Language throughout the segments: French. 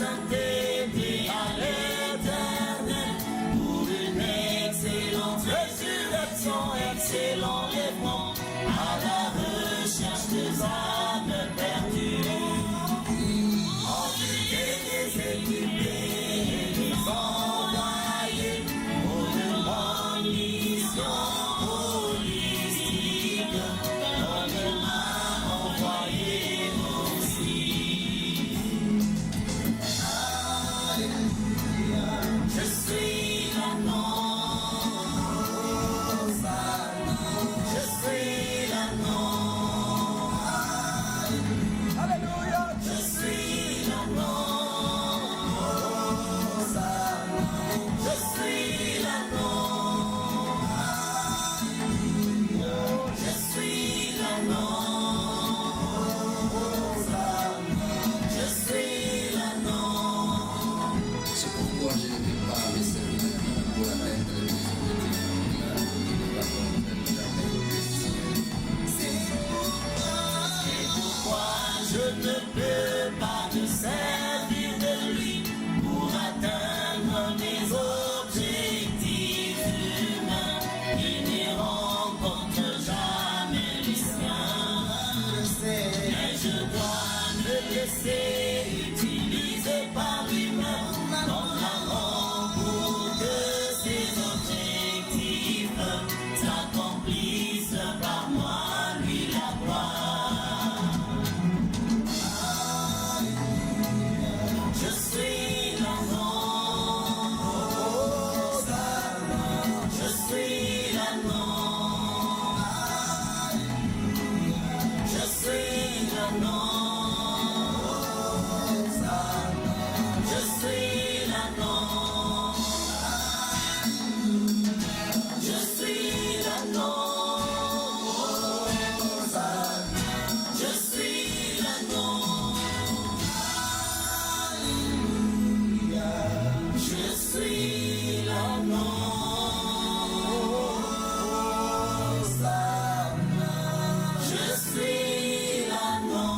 sainteté à l'éternel, pour une excellente résurrection, excellent lèvement, à la recherche des âmes perdues. En Judée des équipés, des envoyés, pour une grande mission holistique, comme m'a envoyé aussi. Alléluia, je suis l'agneau, je suis l'agneau. Alléluia, je suis l'agneau, je suis l'agneau, je suis l'agneau, je suis l'agneau. C'est pourquoi je ne vais pas me servir pour atteindre les C'est pourquoi je ne peux pas me servir de lui pour atteindre mes objectifs humains. Il n'y rencontre jamais les siens. Mais je dois me laisser utiliser par lui-même comme l'avant pour que ses objectifs s'accomplissent par moi, lui la gloire. Je suis l'agneau, je suis l'agneau, je suis l'agneau, je suis l'agneau, je suis l'agneau, je suis l'agneau. Je suis l'agneau, je suis l'agneau.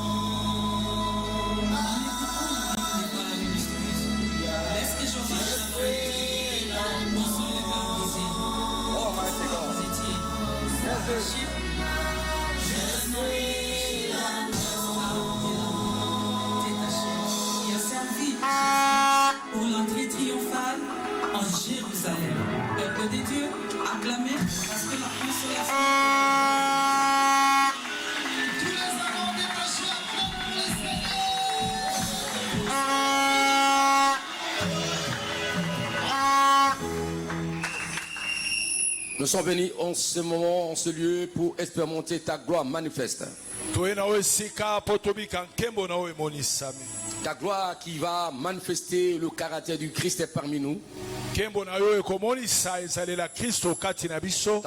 Laisse que je suis l'agneau. Je suis qui a servi pour l'entrée triomphale en Jérusalem. Peuple des dieux, acclamez parce que la consolation. Tous les amants détachés acclament pour le Nous sommes venus en ce moment, en ce lieu, pour expérimenter ta gloire manifeste. Ta gloire qui va manifester le caractère du Christ parmi nous. Ta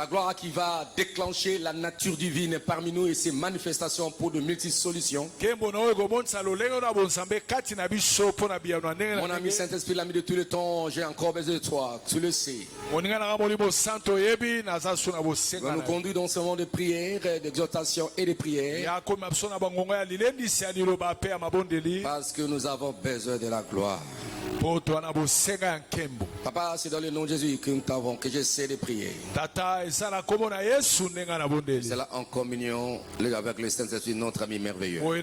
gloire qui va déclencher la nature divine parmi nous et ses manifestations pour de multiples solutions. Mon ami Saint-Esprit, l'ami de tout le temps, j'ai encore besoin de toi, tu le sais. Va nous conduire dans ce moment de prière, d'exhortation et de prière. Parce que nous avons besoin de la gloire. Papa, c'est dans le nom de Jésus que nous t'avons, que j'essaie de prier. C'est là en communion avec le Saint-Esprit, notre ami merveilleux. Que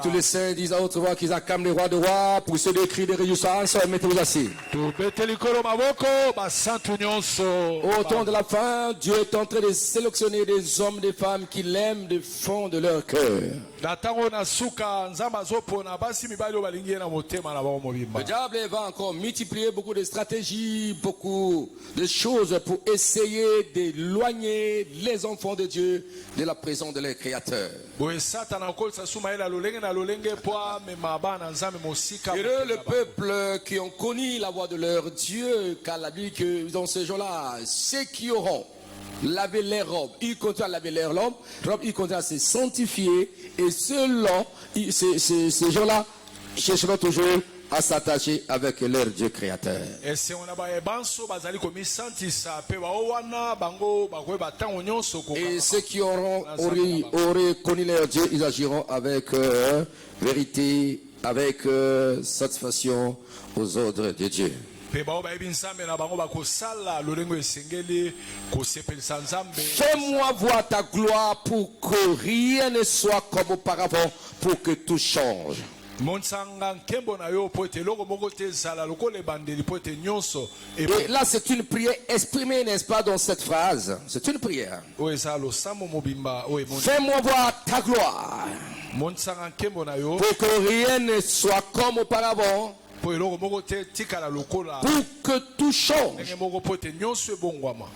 tous les saints disent à haute voix qu'ils acclament le roi de rois pour ceux de cris de réjouissance. Mettez-vous assis. Au temps de la fin, Dieu est en train de sélectionner des hommes et des femmes qui l'aiment du fond de leur cœur. Le diable va encore multiplier beaucoup de stratégies, beaucoup de choses pour essayer d'éloigner les enfants de Dieu de la présence de leur Créateur. Heureux le peuple qui ont connu la voix de leur Dieu, car la Bible dit que dans ce jour-là, ceux qui auront lavé les robes, ils continuent à laver leurs robes, ils continuent à se sanctifier, et ces gens-là chercheront toujours à s'attacher avec leur Dieu créateur. Et ceux qui auraient connu leur Dieu, ils agiront avec vérité, avec satisfaction aux ordres de Dieu. Fais-moi voir ta gloire pour que rien ne soit comme auparavant, pour que tout change. Et là, c'est une prière exprimée, n'est-ce pas, dans cette phrase. C'est une prière. Fais-moi voir ta gloire pour que rien ne soit comme auparavant, pour que tout change.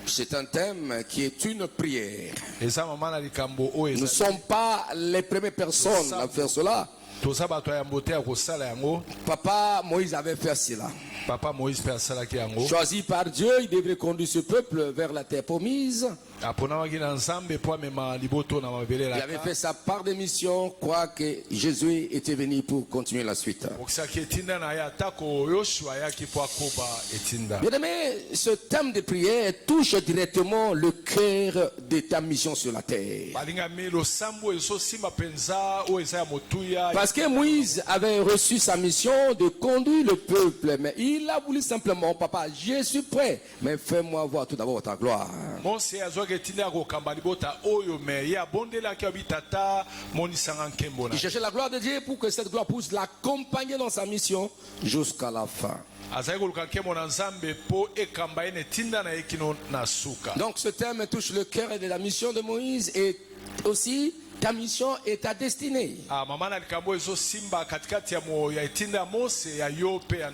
C'est un thème qui est une prière. Nous ne sommes pas les premières personnes à faire cela. Papa Moïse avait fait cela. Choisi par Dieu, il devait conduire ce peuple vers la terre promise. Il avait fait sa part de mission, croit que Jésus était venu pour continuer la suite. Bien aimé, ce thème de prière touche directement le cœur de ta mission sur la terre. Parce que Moïse avait reçu sa mission de conduire le peuple, mais il a voulu simplement, papa, je suis prêt, mais fais-moi voir tout d'abord ta gloire. Il cherchait la gloire de Dieu pour que cette gloire puisse l'accompagner dans sa mission jusqu'à la fin. Donc ce thème touche le cœur de la mission de Moïse et aussi ta mission et ta destinée.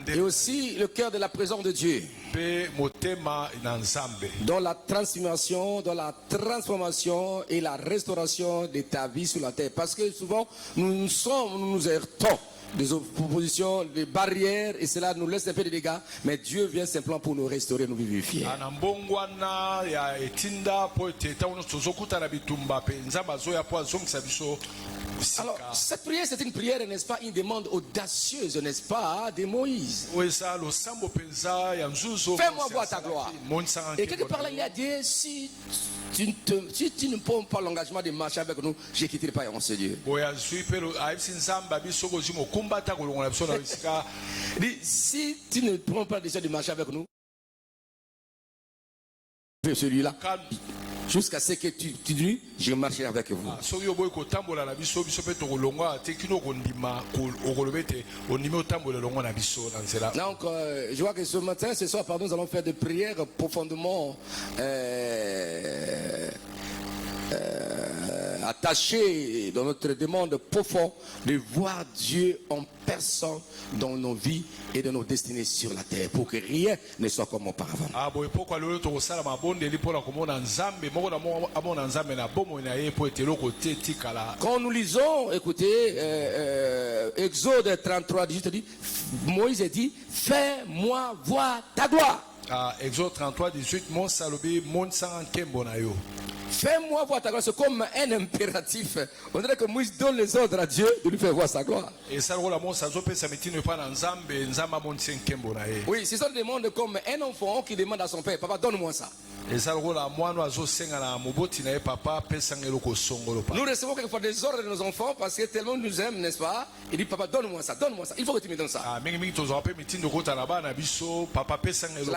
Et aussi le cœur de la présence de Dieu. Dans la transformation et la restauration de ta vie sur la terre. Parce que souvent, nous nous heurtons des oppositions, des barrières, et cela nous laisse un peu de dégâts, mais Dieu vient simplement pour nous restaurer, nous vivifier. Alors, cette prière, c'est une prière, n'est-ce pas, une demande audacieuse, n'est-ce pas, de Moïse. Fais-moi voir ta gloire. Et quelque part là, il a dit, si tu ne prends pas l'engagement de marcher avec nous, je ne quitterai pas mon Dieu. Si tu ne prends pas la décision de marcher avec nous, celui-là, jusqu'à ce que tu dis, je marcherai avec vous. Donc, je vois que ce soir, pardon, nous allons faire des prières profondément attachées dans notre demande profonde de voir Dieu en personne dans nos vies et dans nos destinées sur la terre pour que rien ne soit comme auparavant. Quand nous lisons, écoutez, Exode 33, 18 dit, Moïse dit, fais-moi voir ta gloire. Exode 33, 18, fais-moi voir ta gloire, c'est comme un impératif. On dirait que Moïse donne les ordres à Dieu de lui faire voir sa gloire. Oui, c'est ça le demande comme un enfant qui demande à son père, papa, donne-moi ça. Nous recevons quelquefois des ordres de nos enfants parce que tellement nous aiment, n'est-ce pas? Il dit, papa, donne-moi ça, il faut que tu me donnes ça. La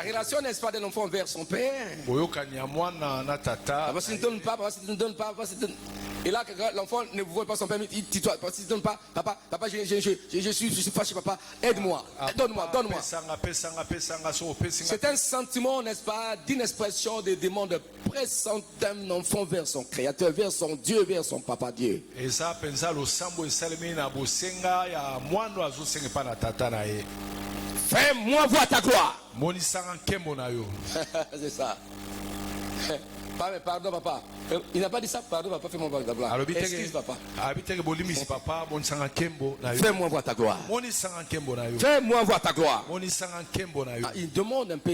relation, n'est-ce pas, de l'enfant vers son père. Parce qu'il ne donne pas, parce qu'il ne donne pas, parce qu'il ne donne. Et là, l'enfant ne voit pas son père, il dit, toi, parce qu'il ne donne pas, papa, je suis fâché, papa, aide-moi, donne-moi. C'est un sentiment, n'est-ce pas, d'une expression de demande pressante d'un enfant vers son créateur, vers son Dieu, vers son papa Dieu. Fais-moi voir ta gloire. C'est ça. Pardon, papa. Il n'a pas dit ça. Pardon, papa. Fais-moi voir ta gloire. Excuse, papa. Fais-moi voir ta gloire. Fais-moi voir ta gloire. Il demande un peu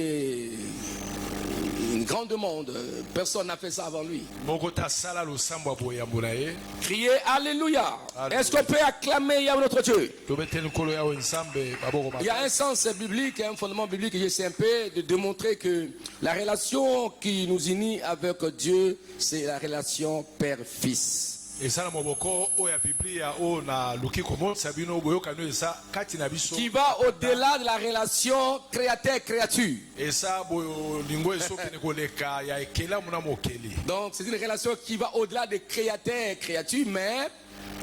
une grand du monde. Personne n'a fait ça avant lui. Mokota sala lo sambo bo yambula ye. Criez Alléluia. Est-ce qu'on peut acclamer Yahweh notre Dieu? To beteni kolo ya ensemble baboko Il y a un sens biblique, un fondement biblique que j'essaie un peu de démontrer que la relation qui nous unit avec Dieu, c'est la relation père-fils. esala moboko oya biblia o na luki komo sabino boyoka no esa kati na biso Qui va au-delà de la relation créateur-créature. esa boyo lingo eso kene koleka ya ekela muna mokeli Donc c'est une relation qui va au-delà de créateur-créature, mais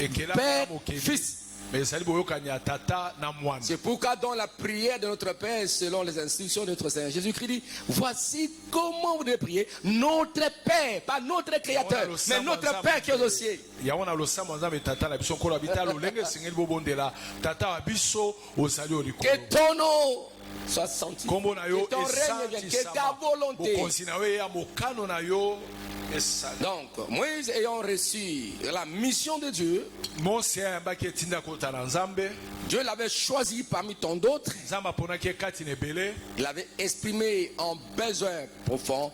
ekela muna mokeli père-fils. mais esali boyoka nya tata na mwana. C'est pourquoi dans la prière de notre Père, selon les instructions de notre Seigneur Jésus-Christ, dit, voici comment vous devez prier notre Père, pas notre Créateur, mais notre Père qui est aux cieux. yawana lo sama nzambe tata na biso kola bitalo lenge singeli bobondela tata wa biso osali olikolo. Que ton nom soit senti, Kombo na yo que ton règne vienne, que ta volonté. bokonzi na yo ya mokano na yo esali. Donc, Moïse ayant reçu la mission de Dieu, Mose ayambaki etinda kota na nzambe Dieu l'avait choisi parmi tant d'autres. nzambe aponaki kati na ebele. Il avait exprimé un besoin profond.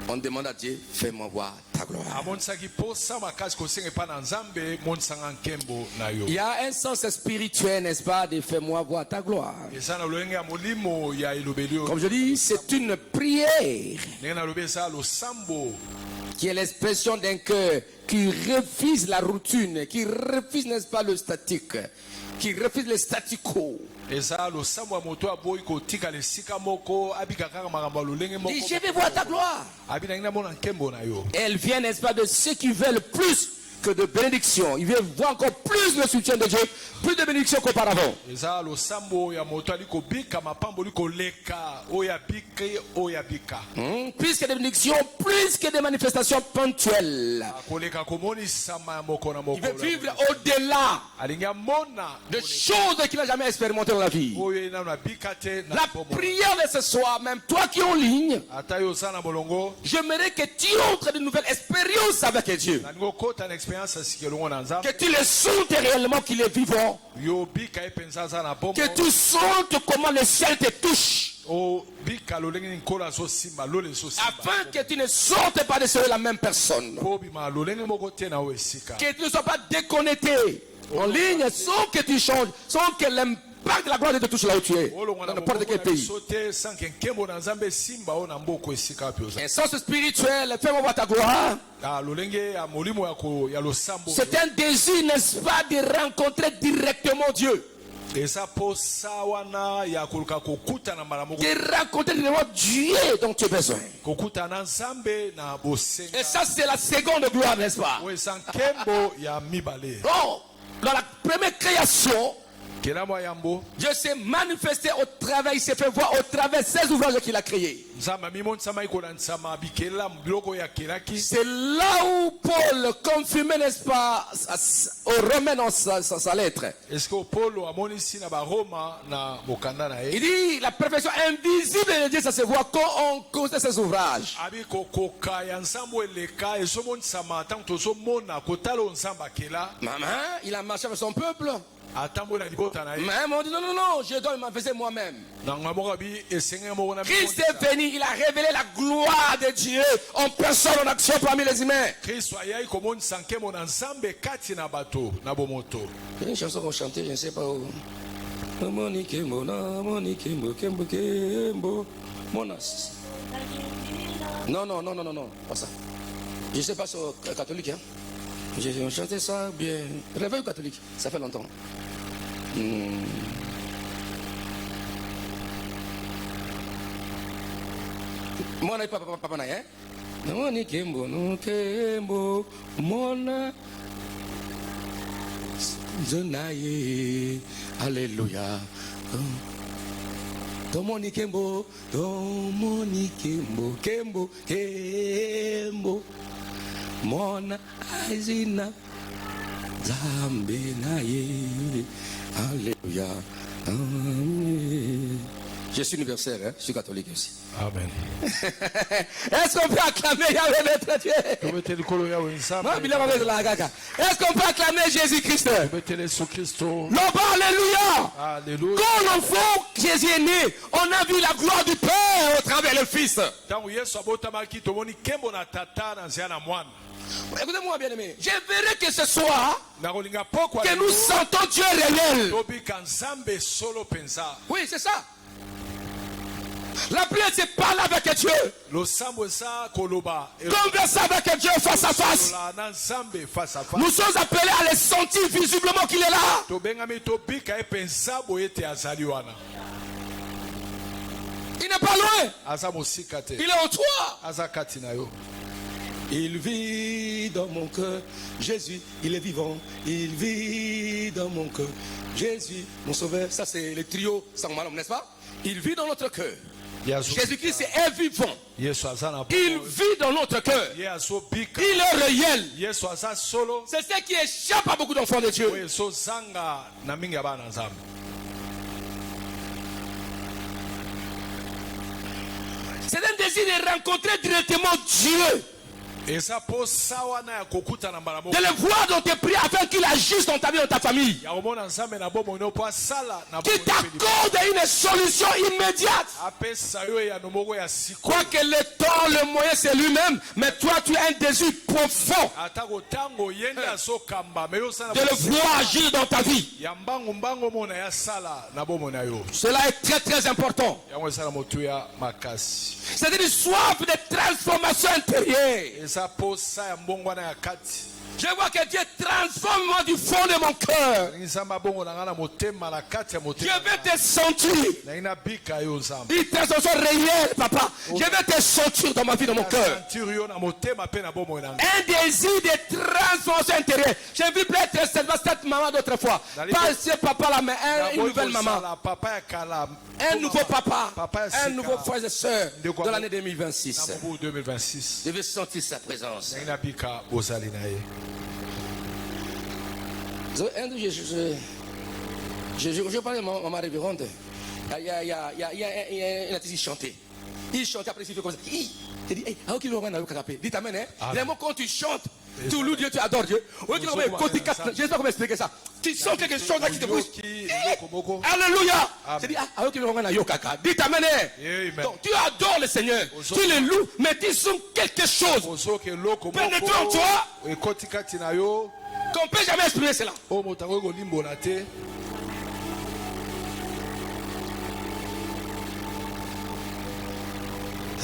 On demande à Dieu, fais-moi voir ta gloire. amonisaki posa makasi kosenga epai na nzambe monisanga nkembo na yo. Il y a un sens spirituel, n'est-ce pas, de fais-moi voir ta gloire. eza na lolenge ya molimo ya elobeli oyo. Comme je dis, c'est une prière ndenge nalobi eza losambo qui est l'expression d'un cœur qui refuse la routine, qui refuse, n'est-ce pas, le statique, qui refuse le statu quo. eza losambo ya moto aboyi kotikala esika moko abika kaka makambo ya lolenge moko. Dis, je vais voir ta gloire. abi nangi namona nkembo na yo. Elle vient, n'est-ce pas, de ceux qui veulent plus que de bénédiction. Ils veulent voir encore plus le soutien de Dieu, plus de bénédiction qu'auparavant. eza losambo ya moto ali kobika mapamboli koleka oyo abiki oyo abika. Plus que des bénédictions, plus que des manifestations ponctuelles. koleka komonisama ya moko na Il veut moko. vivre au-delà alingi amona de choses qu'il n'a jamais expérimentées dans la vie. oyo enano abika te na La bomoi. prière de ce soir, même toi qui es en ligne, ata yo oza na bolongo j'aimerais que tu entres de nouvelles expériences avec Dieu. nalingi okota na expérience ya sika elongo na nzambe. Que tu le sentes réellement qu'il est vivant. yo obika ye mpenza aza na bomoi. Que tu sentes comment le ciel te touche. obika lolenge ni nkolo azosimba lolo ezosimba. Afin que tu ne sortes pas de seul la même personne. po obima lolenge moko te na oyo esika. Que tu ne sois pas déconnecté en ligne sans que tu changes, sans que l'impact de la gloire de Dieu te touche là où tu es. olonga Dans na n'importe quel pays. biso te sanke nkembo na nzambe esimba oyo na mboka esika wapi oza. Un sens spirituel, fais-moi voir ta gloire. lolenge ya molimo ya losambo C'est un désir, n'est-ce pas, de rencontrer directement Dieu. eza posa wana ya koluka kokutana mbala moko. De rencontrer directement Dieu dont tu as besoin. kokutana na nzambe na bosenga. Et ça, c'est la seconde gloire, n'est-ce pas? oyo eza nkembo ya mibale. Bon, dans la première création, kelamo ya yambo Dieu s'est manifesté au travers, il s'est fait voir au travers de ces ouvrages qu'il a créés. nzambe amimonisama ikolanzama bikela biloko ya kelaki. C'est là où Paul confirmait, n'est-ce pas, aux Romains dans sa lettre. est-ce que polo amonisi na baroma na mokanda na Il ye. dit, la perfection invisible de Dieu, ça se voit quand on cause de ses ouvrages. abi kokoka ya nzambe eleka ezomonisama ntango tozomona kotala oyo nzambe akela. Maman, il a marché avec son peuple. atambola libota na ye. Mais on dit non, non, non, je dois manifester moi-même. nanga moko abi esengeli moko na Christ est venu, il a révélé la gloire de Dieu en personne, en action parmi les humains. kristo ayai komonisa nkembo na nzambe kati na bato na bomoto. Il y a une chanson qu'on chantait, je ne sais pas où. Monique, Monas. Non, non, non, non, non, non, pas ça. Je ne sais pas sur catholique, hein. J'ai chanté ça bien. Réveil catholique, ça fait longtemps. Moi, on papa, hein. Non, Kembo, Mona. Zonaye, Alléluia. Domoni Kembo, Kembo. Mona Azina Zambe Naye. Alléluia. Amen. Je suis universel, hein? Je suis catholique aussi. Amen. Est-ce qu'on peut acclamer Yahweh notre Dieu? Est-ce qu'on peut acclamer Jésus-Christ? Non, alléluia. Alléluia. Quand l'enfant Jésus est né, on a vu la gloire du Père au travers le Fils. Écoutez-moi bien aimé, je verrai que ce soir que nous sentons Dieu réel. Oui, c'est ça. La prière, c'est parler avec Dieu. Converser avec Dieu face à face. Nous sommes appelés à le sentir visiblement qu'il est là. Il n'est pas loin. Il est en toi. Il vit dans mon cœur. Jésus, il est vivant. Il vit dans mon cœur. Jésus, mon sauveur. Ça, c'est le trio sans malheur, n'est-ce pas? Il vit dans notre cœur. Jésus-Christ est vivant. Il vit dans notre cœur. Il est réel. C'est ce qui échappe à beaucoup d'enfants de Dieu. C'est un désir de rencontrer directement Dieu. De le voir dans tes prières afin qu'il agisse dans ta vie, dans ta famille. Qu'il t'accorde une solution immédiate. Quoi que le temps, le moyen, c'est lui-même. Mais toi, tu as un désir profond de le voir agir dans ta vie. Cela est très très important. C'est une soif de transformation intérieure. Je vois que Dieu transforme moi du fond de mon cœur. Je vais te sentir. Il transforme réel, papa. Je vais te sentir dans ma vie, dans mon cœur. Un désir de transformation intérieure. J'ai vu peut-être cette maman d'autrefois. Pas ce papa là, mais une nouvelle maman. Un nouveau papa. Un nouveau frère et soeur dans l'année 2026. Je vais sentir sa présence. Je parlais de ma révérende. Il y a un artiste qui chantait. Il chantait après il fait comme ça. Il dit, dis ta main, les mots quand tu chantes, tu loues Dieu, tu adores Dieu. Je ne sais pas comment expliquer ça. Tu sens quelque chose là qui te pousse. Alléluia. Je dis, dis ta main. Donc tu adores le Seigneur. Tu le loues, mais tu sens quelque chose. Pénétre en toi. Qu'on ne peut jamais exprimer cela.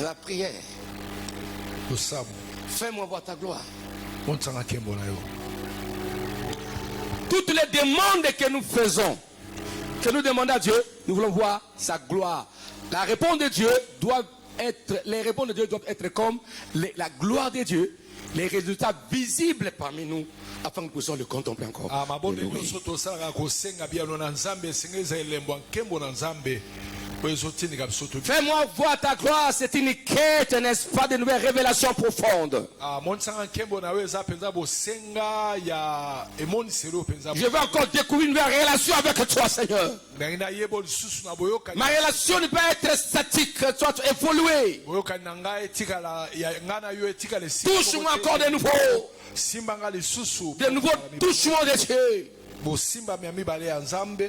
La prière. Fais-moi voir ta gloire. Toutes les demandes que nous faisons, que nous demandons à Dieu, nous voulons voir sa gloire. La réponse de Dieu doit être, les réponses de Dieu doivent être comme la gloire de Dieu, les résultats visibles parmi nous, afin que nous puissions le contempler encore. Fais-moi voir ta gloire, c'est une quête, n'est-ce pas, de nouvelles révélations profondes. Je veux encore découvrir une nouvelle relation avec toi, Seigneur. Ma relation ne peut être statique, soit évoluer. Touche-moi encore de nouveau. De nouveau, touche-moi de Dieu.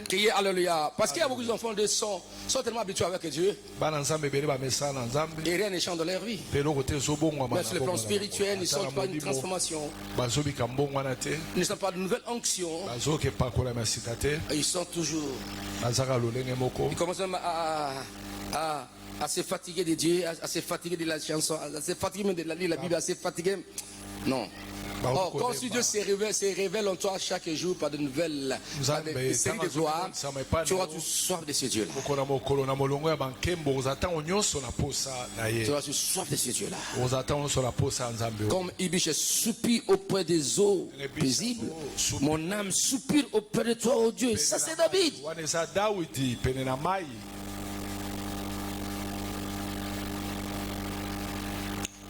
Criez Alléluia. Parce qu'il y a beaucoup d'enfants de sont tellement habitués avec Dieu. Et rien ne change dans leur vie. Mais sur le plan spirituel, ils ne sentent pas une transformation. Ils ne sentent pas de nouvelle onction. Ils sont toujours. Ils commencent même à se fatiguer de Dieu, à se fatiguer de la chanson, à se fatiguer même de lire la Bible, à se fatiguer. Non. Oh, quand si Dieu se révèle en toi chaque jour par de nouvelles séries de gloire, tu auras du soif de ce Dieu-là. Tu auras du soif de ce Dieu-là. Comme Ibiche soupire auprès des eaux paisibles, mon âme soupire auprès de toi, oh Dieu. Ça c'est David.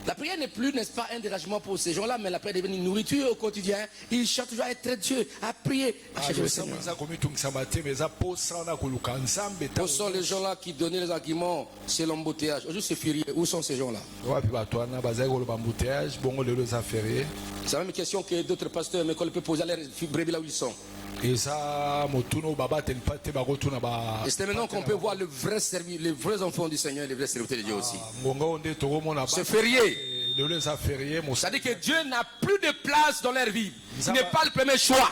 La prière n'est plus, n'est-ce pas, un dérangement pour ces gens-là, mais la prière devient une nourriture au quotidien. Ils cherchent toujours à être Dieu, à prier, à chercher le Seigneur. Où sont les gens-là qui donnaient les arguments sur l'embouteillage? Aujourd'hui, c'est férié. Où sont ces gens-là? C'est la même question que d'autres pasteurs, mais qu'on peut poser à leurs brebis là où ils sont. Et c'est maintenant qu'on peut voir le vrai les vrais enfants du Seigneur et les vrais serviteurs de Dieu aussi. C'est férié. C'est-à-dire que Dieu n'a plus de place dans leur vie. Il n'est pas le premier choix.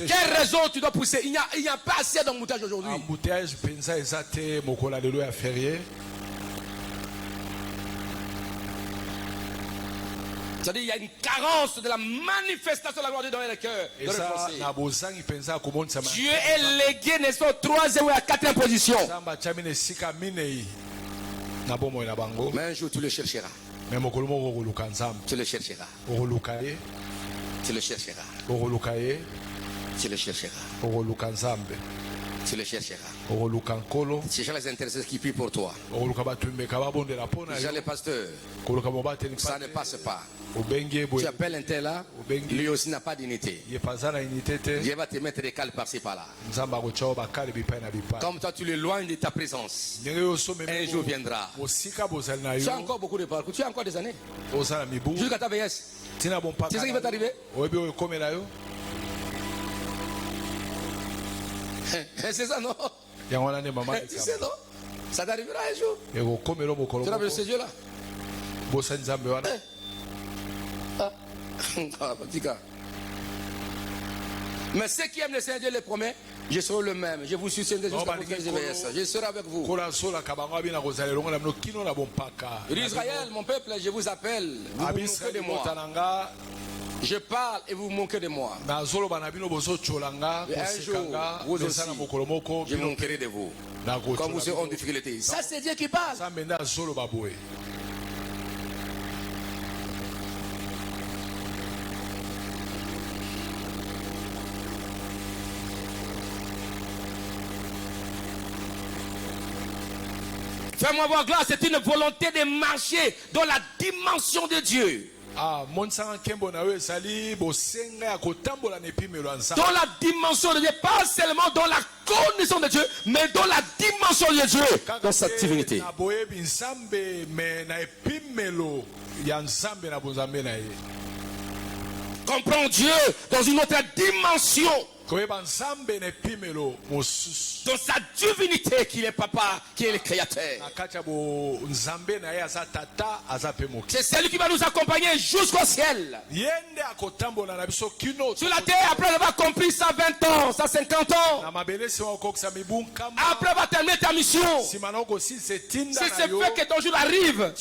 Quelle raison tu dois pousser? Il n'y a pas assez d'embouteillage aujourd'hui. C'est-à-dire qu'il y a une carence de la manifestation de la gloire de Dieu dans les cœurs. Dieu est légué, n'est-ce pas, 3e ou à 4e position. Mais un jour tu le chercheras. Tu le chercheras. Tu le chercheras. Tu le chercheras. Tu le chercheras. C'est gens les intéressés qui prient pour toi. Déjà les pasteurs, ça ne passe pas. Tu appelles un tel là, lui aussi n'a pas d'unité. Dieu va te mettre des cales par-ci par-là. Comme toi tu l'éloignes de ta présence, un jour viendra. Tu as encore beaucoup de parcours, tu as encore des années. Jusqu'à ta vieillesse. C'est ça qui va t'arriver. C'est ça, non? Tu sais, non? Ça t'arrivera un jour. Tu rappelles ce Dieu-là? Petit gars. Mais ceux qui aiment le Seigneur Dieu les promet, je serai le même. Je vous soutiendrai jusqu'à ce que je serai avec vous. Israël, mon peuple, je vous appelle. Vous vous moquez de moi. Je parle et vous vous moquez de moi. Et un jour, vous aussi, je me moquerai de vous. Comme vous serez en difficulté. Ça, c'est Dieu qui parle. Fais-moi voir gloire, c'est une volonté de marcher dans la dimension de Dieu. Dans la dimension de Dieu, pas seulement dans la connaissance de Dieu, mais dans la dimension de Dieu, dans sa divinité. Comprends Dieu dans une autre dimension. Dans sa divinité qu'il est papa, qui est le créateur. C'est celui qui va nous accompagner jusqu'au ciel. Sur la terre, après elle va accomplir 120 ans, 150 ans. Après elle va terminer ta mission. Si c'est fait que ton jour arrive,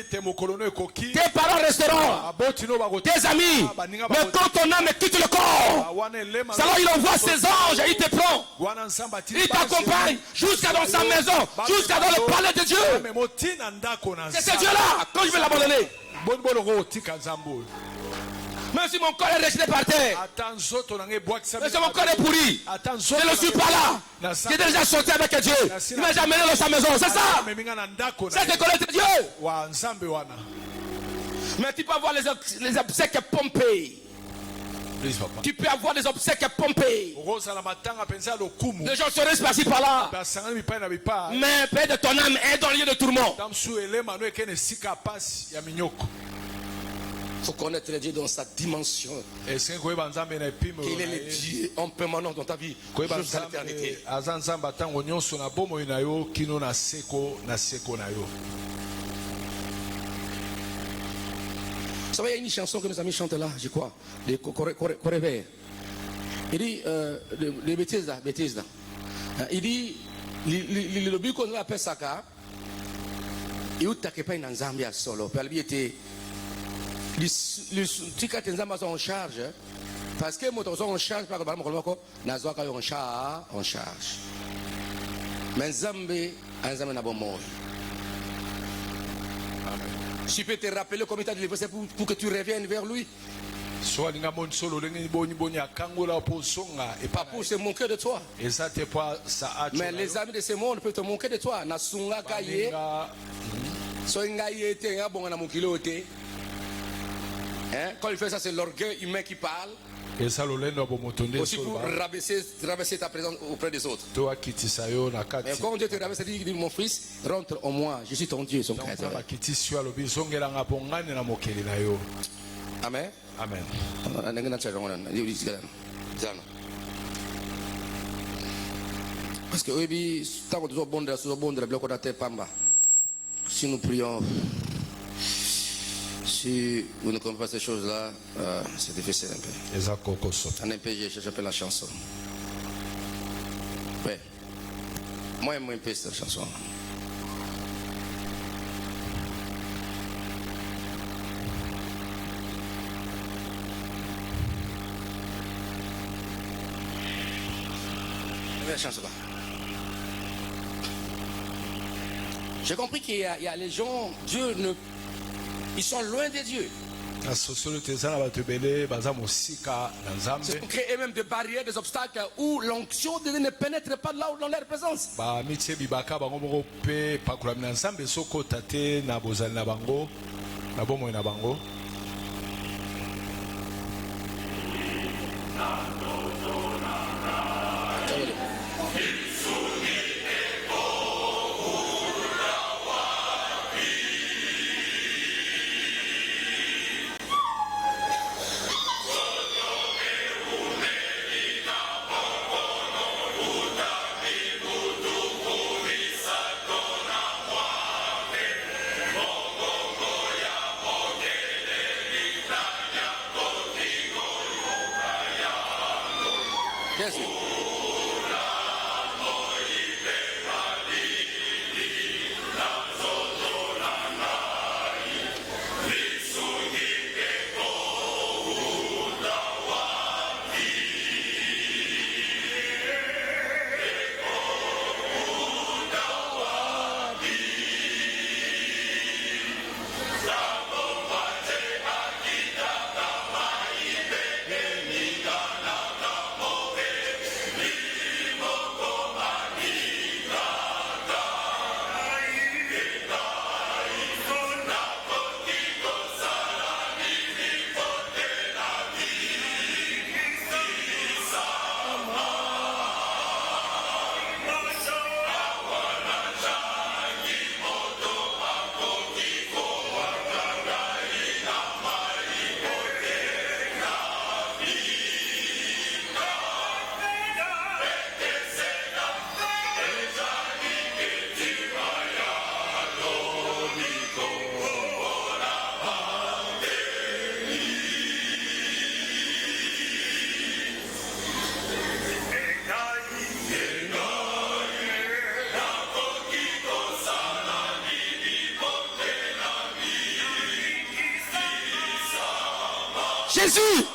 tes parents resteront, tes amis. Mais quand ton âme quitte le corps, il envoie ses anges et il te prend. Il t'accompagne jusqu'à dans sa maison, jusqu'à dans le palais de Dieu. C'est ce Dieu-là quand je vais l'abandonner. Même si mon corps est rejeté par terre, même si mon corps est pourri, je ne suis pas là. J'ai déjà sorti avec Dieu. Il m'a déjà amené dans sa maison. C'est ça. C'est de connaître Dieu. Mais tu peux avoir les obsèques pompées. Tu peux avoir des obsèques pompées. Les gens se restent par-ci par-là. Mais Père de ton âme est dans le lieu de tourment. Il faut connaître Dieu dans sa dimension. Qu'il est le Dieu en permanence dans ta vie jusqu'à l'éternité. Vous savez, il y a une chanson que nos amis chantent là, je crois, de Coréver. Il dit, les bêtises là. Il dit, le but qu'on appelle ça, il n'y a pas une Zambia solo. Il était, les trucs que Zambia sont en charge, parce que moi, on charge, par exemple, on charge. Mais Zambia, Zambia n'a pas mort. Tu peux te rappeler comment tu as délivré pour que tu reviennes vers lui. Pas pour se moquer de toi. Mais les amis de ce monde peuvent te moquer de toi. Quand il fait ça, c'est l'orgueil humain qui parle. Et ça, Aussi pour rabaisser ta présence auprès des autres. Mais quand Dieu te rabaisse, il dit mon fils, rentre en moi, je suis ton Dieu, son créateur. Amen. Amen. Parce que si nous prions, si vous ne comprenez pas ces choses-là, c'est difficile un peu. En MPG, j'appelle la chanson. Oui. Moi, j'aime un peu cette chanson. La chanson là. J'ai compris qu'il y a les gens, Dieu ne. Ils sont loin de Dieu. C'est pour créer même des barrières, des obstacles où l'onction de Dieu ne pénètre pas là où dans leur présence. Bien sûr. Jésus,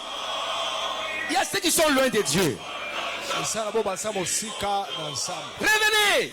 il y a ceux qui sont loin de Dieu. Revenez.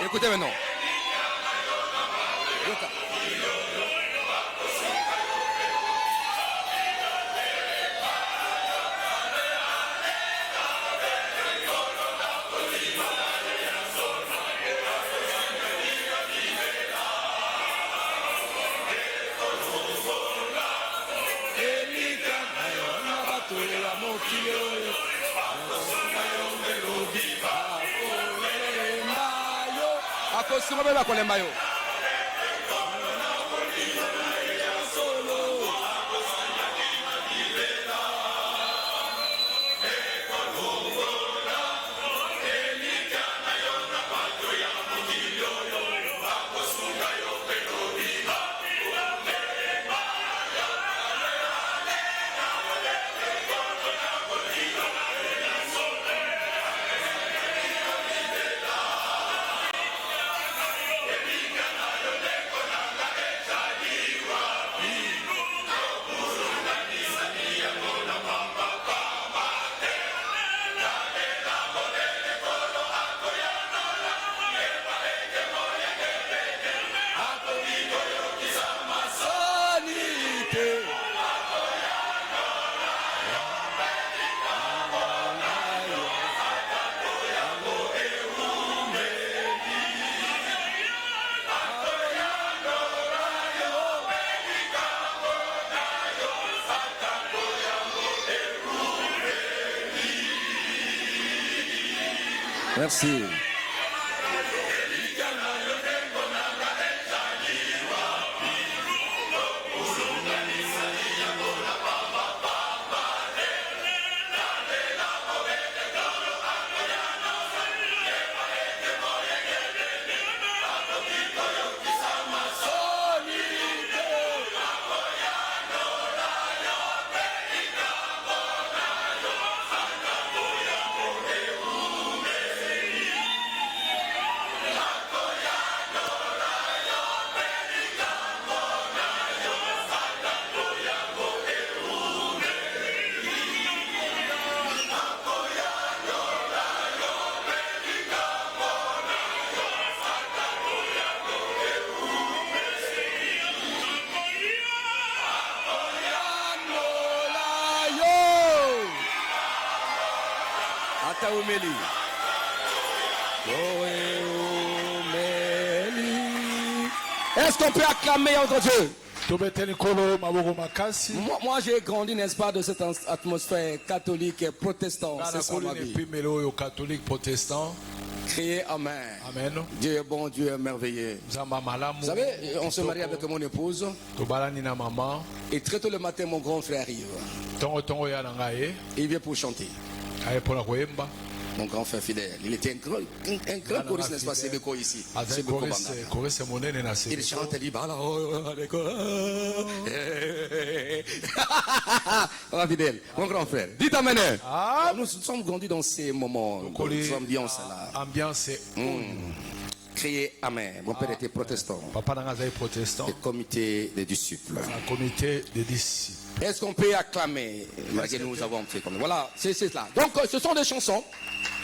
Écoutez maintenant. Merci. Est-ce qu'on peut acclamer entre Dieu? Moi j'ai grandi, n'est-ce pas, de cette atmosphère catholique et protestante. C'est ça ma vie. Criez Amen. Amen. Dieu est bon, Dieu est merveilleux. Vous savez, on se marie avec mon épouse. Et très tôt le matin, mon grand frère arrive. Il vient pour chanter. Mon grand frère fidèle, il était un grand choriste, n'est-ce pas, Sebeko ici. Il chante, il dit, fidèle, mon grand frère, dites Amen. Nous sommes grandis dans ces moments, dans ces ambiances-là. Criez Amen. Mon père était protestant. Le comité des disciples. Est-ce qu'on peut acclamer? Nous avons fait comme voilà, c'est cela. Donc, ce sont des chansons.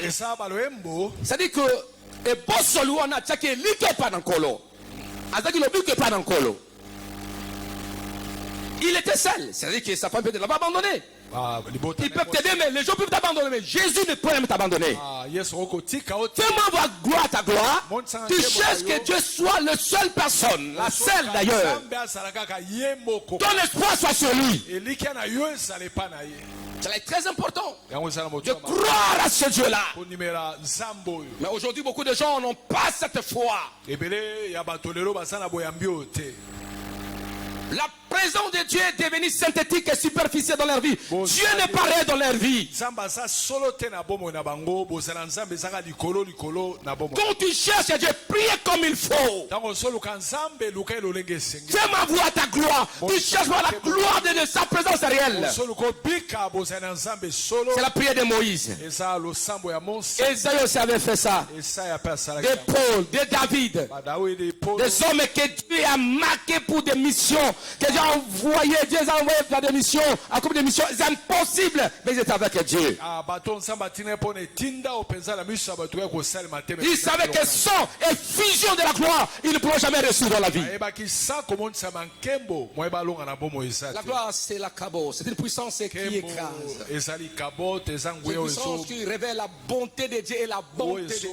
C'est-à-dire que et Bossolo on a attaqué l'Ikepanankolo. Il était seul. C'est-à-dire que sa femme peut l'avoir abandonné. Ils peuvent t'aider, mais les gens peuvent t'abandonner. Mais Jésus ne peut même t'abandonner. Fais-moi voir gloire ta gloire. Tu cherches que Dieu soit le seul personne, la seule d'ailleurs. Ton espoir soit sur lui. C'est très important de croire à ce Dieu-là. Mais aujourd'hui, beaucoup de gens n'ont pas cette foi. La présence de Dieu est devenue synthétique et superficielle dans leur vie. Dieu n'est pas réel dans leur vie. Quand tu cherches à Dieu, prie comme il faut. Fais-moi voir ta gloire. Tu cherches voir la gloire de sa présence réelle. C'est la prière de Moïse. Esaïe aussi avait fait ça. De Paul, de David. Des hommes que Dieu a marqués pour des missions. Que Dieu a envoyé, Dieu les a envoyés par des missions, à cause des missions impossibles, mais ils étaient avec Dieu. Ils savaient que sang et fusion de la gloire, ils ne pourront jamais reçu dans la vie. La gloire, c'est la cabot, c'est une puissance qui écrase. C'est une puissance qui révèle la bonté de Dieu et la bonté de Dieu.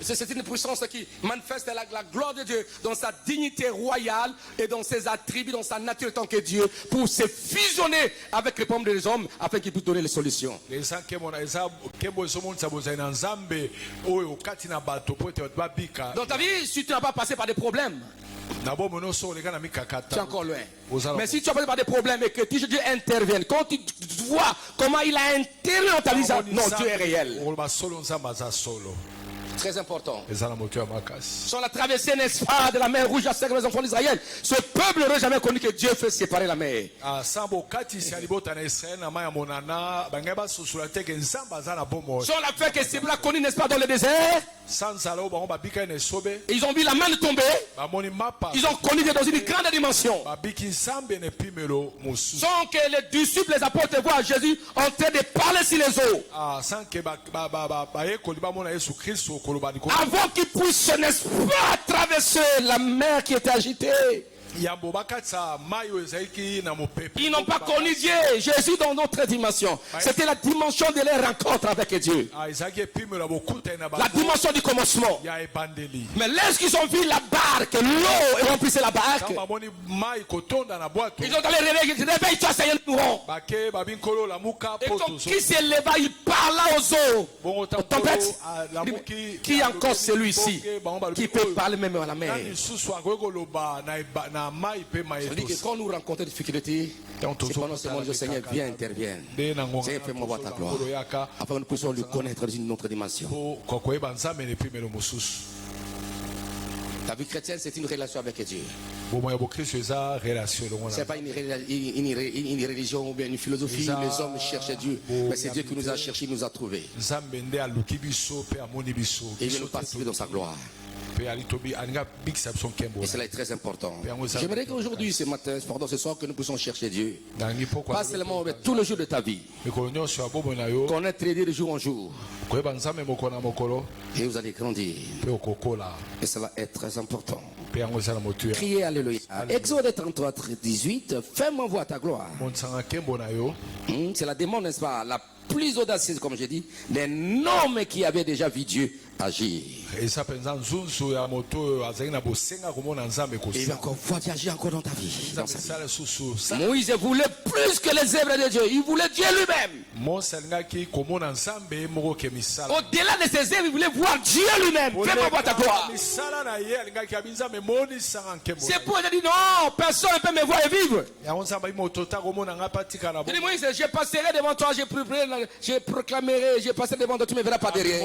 C'est une puissance qui manifeste la gloire de Dieu dans sa dignité royale et dans ses attributs, dans sa nature en tant que Dieu, pour se fusionner avec les pommes des hommes afin qu'il puisse donner les solutions. Dans ta vie, si tu n'as pas passé par des problèmes, tu es encore loin. Mais si tu as passé par des problèmes et que Dieu intervienne, quand tu vois comment il a intervenu dans ta vie, non, Dieu est réel. Très important. Sur la traversée, n'est-ce pas, de la mer Rouge à les enfants d'Israël, ce peuple n'aurait jamais connu que Dieu fait séparer la mer. Sur la fait que c'est là connu, n'est-ce pas, dans le désert. Ils ont vu la main tomber. Ils ont connu Dieu dans une grande dimension. Sans que les disciples, les apôtres voient Jésus en train de parler sur les eaux. Avant qu'ils puissent, n'est-ce pas, traverser la mer qui était agitée. Ils n'ont pas connu Dieu, Jésus dans notre dimension. C'était la dimension de leur rencontre avec Dieu. La dimension du commencement. Mais lorsqu'ils ont vu la barque, l'eau remplissait la barque, ils ont allé réveille-toi, Seigneur, nous mourrons. Et comme qui s'éleva, il parla aux eaux, aux tempêtes. Qui encore celui-ci qui peut parler même à la mer? C'est-à-dire que quand nous rencontrons des difficultés, c'est pendant ce moment que le Seigneur vient intervient. Seigneur, fais-moi voir ta gloire, afin que nous puissions le connaître dans une autre dimension. La vie chrétienne, c'est une relation avec Dieu. Ce n'est pas une religion ou bien une philosophie. Les hommes cherchent Dieu, mais c'est Dieu qui nous a cherchés, nous a trouvés. Et il veut nous participer dans sa gloire. Et cela est très important. J'aimerais qu'aujourd'hui, ce matin, pendant ce soir, que nous puissions chercher Dieu. Pas seulement tous les jours de ta vie. Connaître Dieu de jour en jour. Et vous allez grandir. Et cela est très important. Criez Alléluia. Exode 33, 18. Fais-moi voir ta gloire. C'est la demande, n'est-ce pas? La plus audacieuse, comme j'ai dit, des noms qui avaient déjà vu Dieu agir. Et il va encore voir Dieu agir encore dans ta vie. Dans sa vie. Moïse voulait plus que les œuvres de Dieu. Il voulait Dieu lui-même. Au-delà de ses œuvres, il voulait voir Dieu lui-même. Fais-moi voir ta gloire. C'est pour dire non, personne ne peut me voir et vivre. Il dit Moïse, je passerai devant toi, je proclamerai, je passerai devant toi, tu ne me verras pas derrière.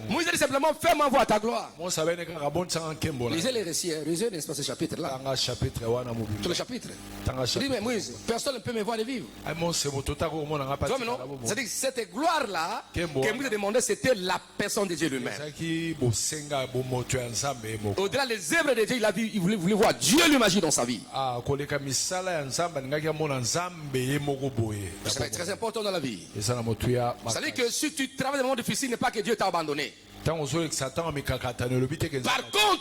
Moïse dit simplement, fais-moi voir ta gloire. Lisez les récits, lisez n'est-ce ce chapitre-là. Tout le chapitre. Il dit, mais Moïse, personne ne peut me voir et vivre. C'est-à-dire que cette gloire-là, que Moïse demandait, c'était la personne de Dieu lui-même. Au-delà des œuvres de Dieu, il voulait voir Dieu lui agir dans sa vie. C'est très important dans la vie. C'est-à-dire que si tu travailles dans un moment difficile, ce n'est pas que Dieu t'a abandonné. Par contre,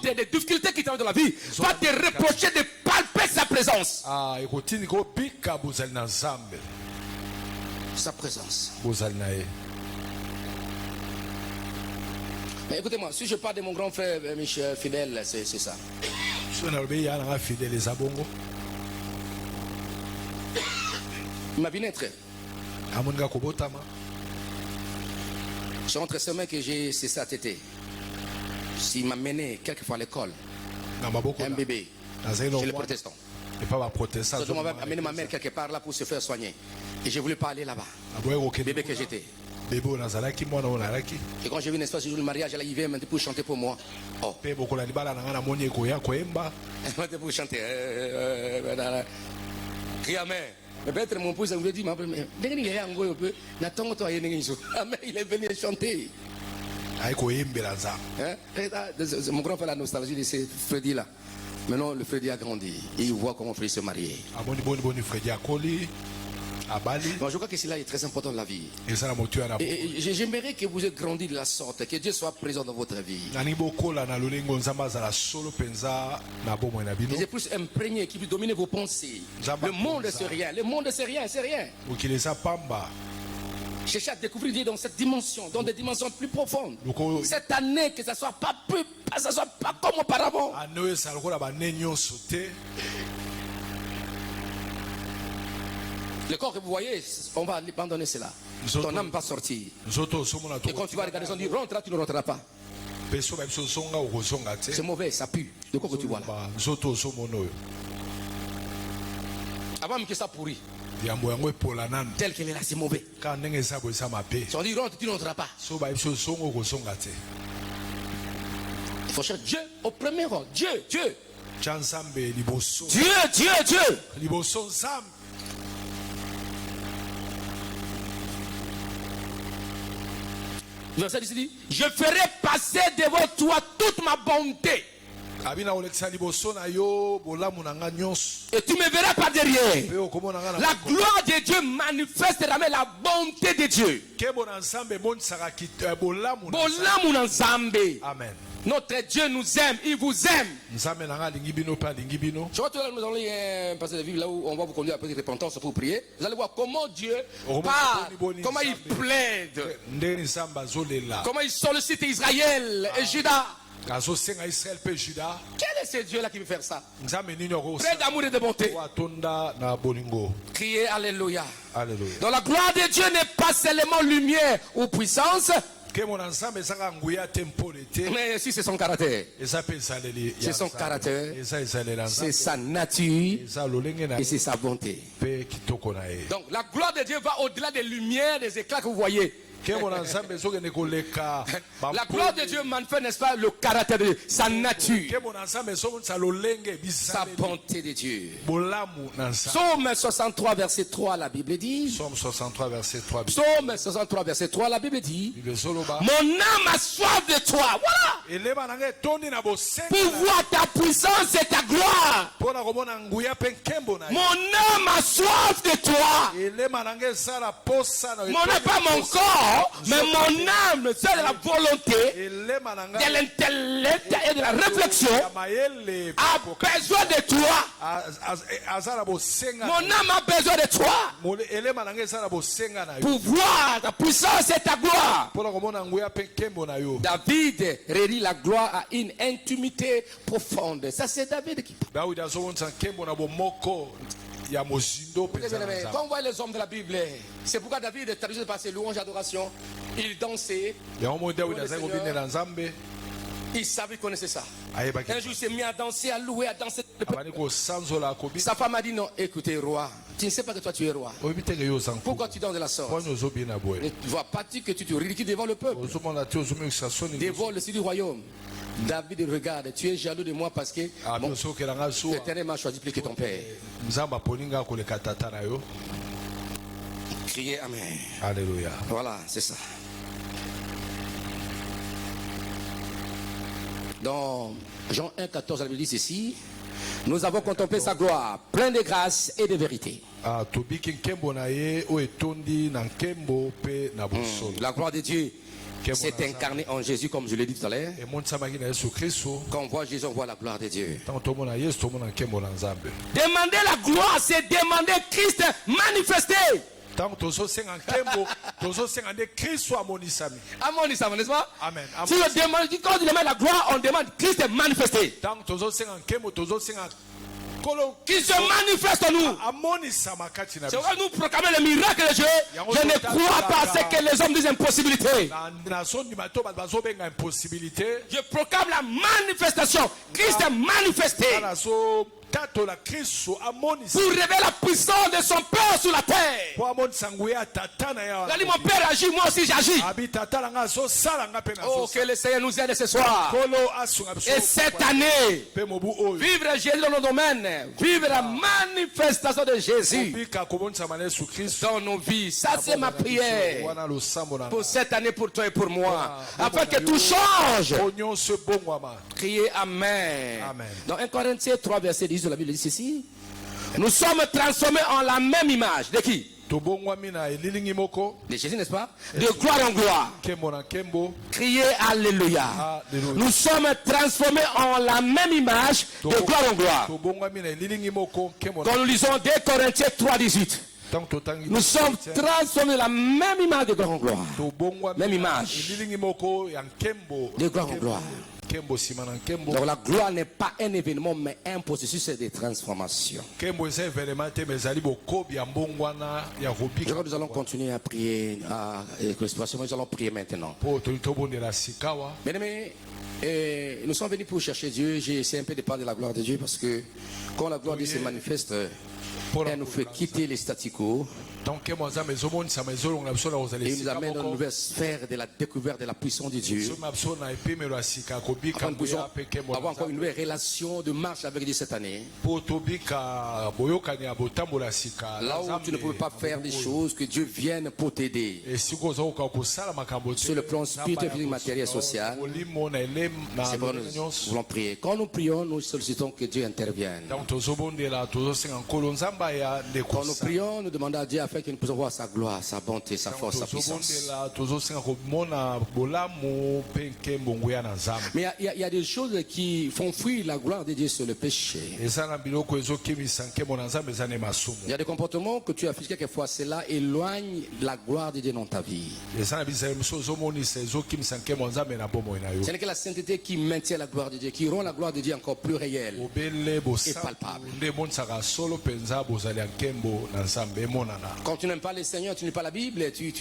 il y a des difficultés qui t'arrivent dans la vie. Va te reprocher de palper sa présence. Sa présence. Mais écoutez-moi, si je parle de mon grand frère Michel Fidèle, c'est ça. Il m'a vu naître. C'est entre ces mains que j'ai cessé à téter. S'il m'a mené quelquefois à l'école, un bébé, chez les protestants. Je m'avais amené ma mère quelque part là pour se faire soigner. Et je ne voulais pas aller là-bas. Bébé que j'étais. Et quand j'ai vu un espace du mariage, elle vient pour chanter pour moi. Oh. Pour chanter. Criamé. Peut-être mon épouse me dit, mais il est venu chanter. aikoyembela nzambe. Hein? Mon grand frère a la nostalgie de ce Freddy là. Maintenant, le Freddy a grandi et il voit comment Freddy se marier. Boni Freddy akoli abali. Bon, je crois que cela est très important dans la vie. Et ça la motu ana. Et j'aimerais que vous ayez grandi de la sorte, que Dieu soit présent dans votre vie. Nani bokola na lolengo nzamba za la solo penza na bomo na bino. Et c'est plus imprégné qui vous domine vos pensées. Le monde c'est rien, le monde c'est rien, c'est rien. Ukileza pamba. Cherchez à découvrir Dieu dans cette dimension, dans des dimensions plus profondes. Cette année, que ça soit pas comme auparavant. Le corps que vous voyez, on va abandonner cela. Ton âme va sortir. Et quand tu vas regarder, on dit rentre là, tu ne rentreras pas. C'est mauvais, ça pue. De quoi que tu vois là? Avant que ça pourrit. Tel qu'il est là, c'est mauvais. Si on dit rentre, tu ne rentreras pas. Il faut chercher Dieu au premier rang. Dieu. Verset 10 dit, je ferai passer devant toi toute ma bonté. Et tu me verras pas derrière. La gloire de Dieu manifestera la bonté de Dieu. Amen. Notre Dieu nous aime, il vous aime. Je vois tout là, nous allons passer la vie là où on va vous conduire à la petite repentance pour prier. Vous allez voir comment Dieu parle, comment il plaide, comment il sollicite Israël et Juda. Quel est ce Dieu là qui veut faire ça? Plein d'amour et de bonté. Criez Alléluia. Donc la gloire de Dieu n'est pas seulement lumière ou puissance, mais si c'est son caractère. C'est son caractère, c'est sa nature et c'est sa bonté. Donc la gloire de Dieu va au-delà des lumières, des éclats que vous voyez. La gloire de Dieu manifeste, n'est-ce pas, le caractère de Dieu, sa nature, sa bonté de Dieu. Psaume 63 verset 3, la Bible dit. Psaume 63 verset 3. Psaume 63 verset 3, la Bible dit. Mon âme a soif de toi. Voilà. Pour voir ta puissance et ta gloire. Mon âme a soif de toi. Mon âme, pas mon corps. Mais mon âme, c'est de la volonté, de l'intellect et de la réflexion, a besoin de toi. Mon âme a besoin de toi pour voir ta puissance et ta gloire. David relie la gloire à une intimité profonde. Ça, c'est David qui parle. Quand on voit les hommes de la Bible, c'est pourquoi David est habitué par ses louanges et adorations. Il dansait. Il savait, il connaissait ça. Un jour, il s'est mis à danser, à louer, à danser. Sa femme a dit non, écoutez, roi, tu ne sais pas que toi tu es roi. Pourquoi tu danses de la sorte? Ne vois-tu que tu te ridicules devant le peuple, devant le site du royaume? David regarde, tu es jaloux de moi parce que l'Éternel m'a choisi plus que ton père. Criez Amen. Alléluia. Voilà, c'est ça. Dans Jean 1,14, la Bible dit ceci. Nous avons contemplé sa gloire, plein de grâce et de vérité. La gloire de Dieu s'est incarné en Jésus, comme je l'ai dit tout à l'heure. Quand on voit Jésus, on voit la gloire de Dieu. Demander la gloire, c'est demander Christ manifesté. Amonisami, n'est-ce pas? Amen. Si on demande, quand on demande la gloire, on demande Christ manifesté. Qui se manifeste en nous. C'est pourquoi nous proclamons le miracle de Dieu. Je ne crois pas à ce que les hommes disent impossibilité. Je proclame la manifestation. Christ est manifesté. tatola Kristo amoni pour révéler la puissance de son Père sur la terre. po amoni sango ya tata na ya. Quand mon Père agit, moi aussi j'agis. Abi tata la nga zo sala nga pe na Oh, zo. que le Seigneur nous aide ce soir. Kolo asunga biso. Et cette année, Pe mobu oyo. vivre Jésus dans nos domaines, vivre la manifestation de Jésus Bika kobonisa mana Yesu Kristo. dans nos vies. Ça, c'est ma prière Wana lo sambo na. pour cette année, pour toi et pour moi, afin que tout change. Onyo se bongwama. Criez Amen. Amen. Dans 1 Corinthiens 3, verset 10 de la Bible, dit ceci. Nous sommes transformés en la même image. De qui? To bongwami na elilingi moko. De Jésus, n'est-ce pas? De gloire en gloire. Kembo na kembo. Criez Alléluia. Alléluia. Nous sommes transformés en la même image de gloire en gloire. To bongwami na elilingi moko kembo. Quand nous lisons 2 Corinthiens 3, 18. Tant to tangi. Nous sommes transformés en la même image de gloire en gloire. To bongwami. Même image. Elilingi moko ya kembo. De gloire en gloire. Kembo simana kembo. Donc la gloire n'est pas un événement, mais un processus de transformation. Kembo eza événement te mezali bokobi ya mbongwana ya Je robika. crois que nous allons continuer à prier, nous allons prier maintenant. Po to tobondela sikawa. Bien-aimés, nous sommes venus pour chercher Dieu. J'ai essayé un peu de parler de la gloire de Dieu parce que quand la gloire de Dieu se manifeste, elle nous fait quitter les statu quo Donc kembo za mezomoni sa mezolo na biso na ozali et nous sika amène dans une moko. nouvelle sphère de la découverte de la puissance de Dieu. So mabso na epimelo ya sika kobika Afin que nous puissions mboya pe kembo. avoir encore une nouvelle relation de marche avec Dieu cette année. Po tobika boyokani ya botambola sika. Là où tu ne peux pas faire des choses, que Dieu vienne pour t'aider. Et si vous avez kosala makambo Sur le plan spirituel, physique, matériel, social. C'est pourquoi nous voulons prier. Quand nous prions, nous sollicitons que Dieu intervienne. Quand nous prions, nous demandons à Dieu afin que nous puissions voir sa gloire, sa bonté, sa force, sa puissance. Mais il y a des choses qui font fuir la gloire de Dieu sur le péché. Il y a des comportements que tu affiches quelquefois, cela éloigne la gloire de Dieu dans ta vie. Ce n'est que la sainteté qui maintient la gloire de Dieu, qui rend la gloire de Dieu encore plus réelle et palpable. Quand tu n'aimes pas le Seigneur, tu n'aimes pas la Bible, tu es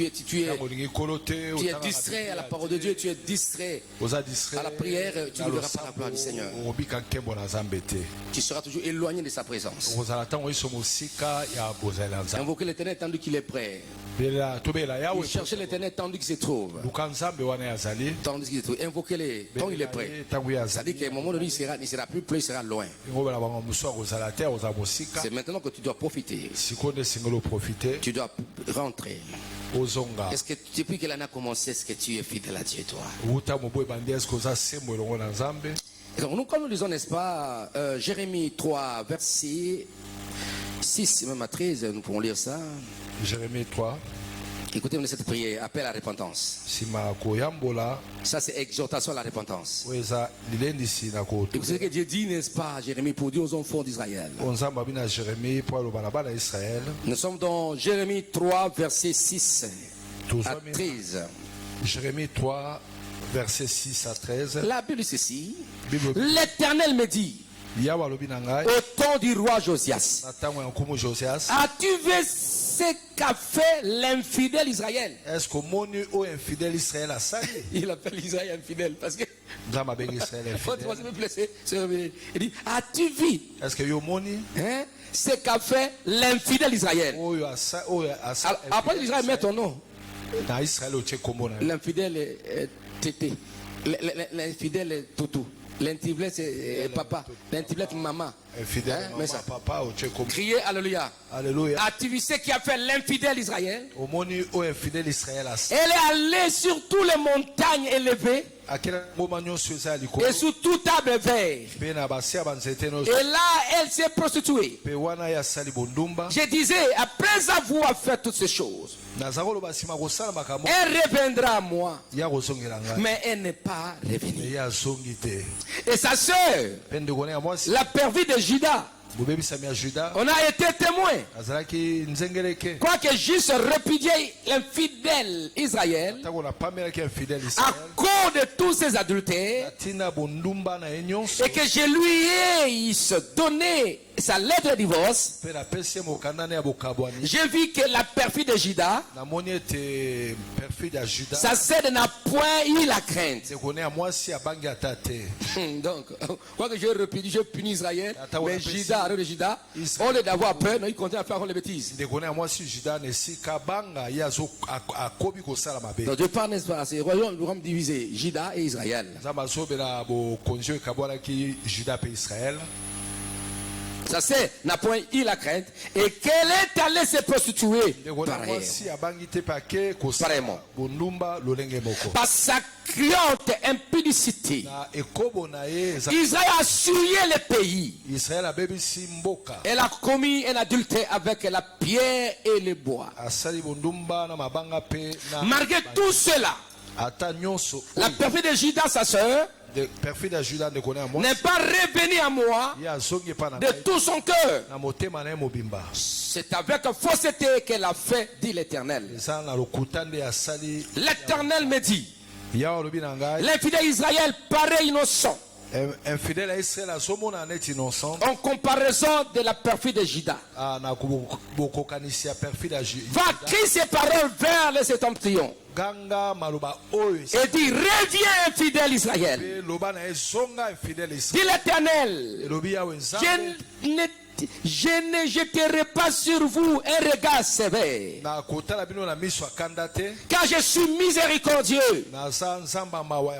distrait à la parole de Dieu, tu es distrait à la prière, tu ne verras pas la gloire du Seigneur. Tu seras toujours éloigné de sa présence. Invoquez l'Éternel tandis qu'il est prêt. Cherchez l'Éternel tandis qu'il se trouve. Tandis qu'il se trouve. Invoquez-le tant il est prêt. C'est-à-dire qu'à un moment donné, il ne sera plus près, il sera loin. C'est maintenant que tu dois profiter. Tu dois rentrer. Est-ce que depuis que l'année a commencé, est-ce que tu es fidèle à Dieu, toi? Donc, quand nous lisons, n'est-ce pas, Jérémie 3, verset 6, même à 13, nous pouvons lire ça. Jérémie 3. Écoutez-moi cette prière, appel à la repentance. Ça, c'est exhortation à la repentance. Écoutez ce que Dieu dit, n'est-ce pas, Jérémie, pour dire aux enfants d'Israël. Nous sommes dans Jérémie 3, verset 6 à 13. Jérémie 3, verset 6 à 13. La Bible dit ceci. L'Éternel me dit, au temps du roi Josias, as-tu vu ce qu'a fait l'infidèle Israël? Est-ce que mon infidèle Israël a ça? Il appelle Israël infidèle parce que il dit, as-tu vu ce qu'a fait l'infidèle Israël? Après l'Israël met ton nom. L'infidèle est tété. L'infidèle est toutou. L'infidèle c'est papa. L'infidèle c'est maman. Criez Alléluia. Alléluia. As-tu vu ce qui a fait l'infidèle Israël? Elle est allée sur toutes les montagnes élevées et sous tout arbre vert. Et là, elle s'est prostituée. Je disais, après avoir fait toutes ces choses, elle reviendra à moi. Mais elle n'est pas revenue. Et sa soeur, la perfide de Juda, on a été témoin. Quoique juste répudier l'infidèle Israël à cause de tous ses adultères et que je lui ai donné sa lettre de divorce, j'ai vu que la perfide de Juda Sa sœur n'a point eu la crainte. Donc, quoi que je punis Israël, mais Juda, au lieu d'avoir peur, il continue à faire les bêtises. Donc, Dieu parle, n'est-ce pas, c'est le royaume divisé, Juda et Israël. Sa sœur n'a point eu la crainte et qu'elle est allée se prostituer pareillement. Par sa criante impudicité, Israël a souillé le pays. Elle a commis un adultère avec la pierre et le bois. Malgré tout cela, la perfide de Juda, sa sœur, n'est pas revenu à moi de tout son cœur. C'est avec fausseté qu'elle a fait, dit l'Éternel. L'Éternel me dit, l'infidèle Israël paraît innocent en comparaison de la perfide de Juda. Va crier ses paroles vers les septentrions et dit, reviens infidèle Israël. Dit l'Éternel, je ne jeterai pas sur vous un regard sévère, car je suis miséricordieux.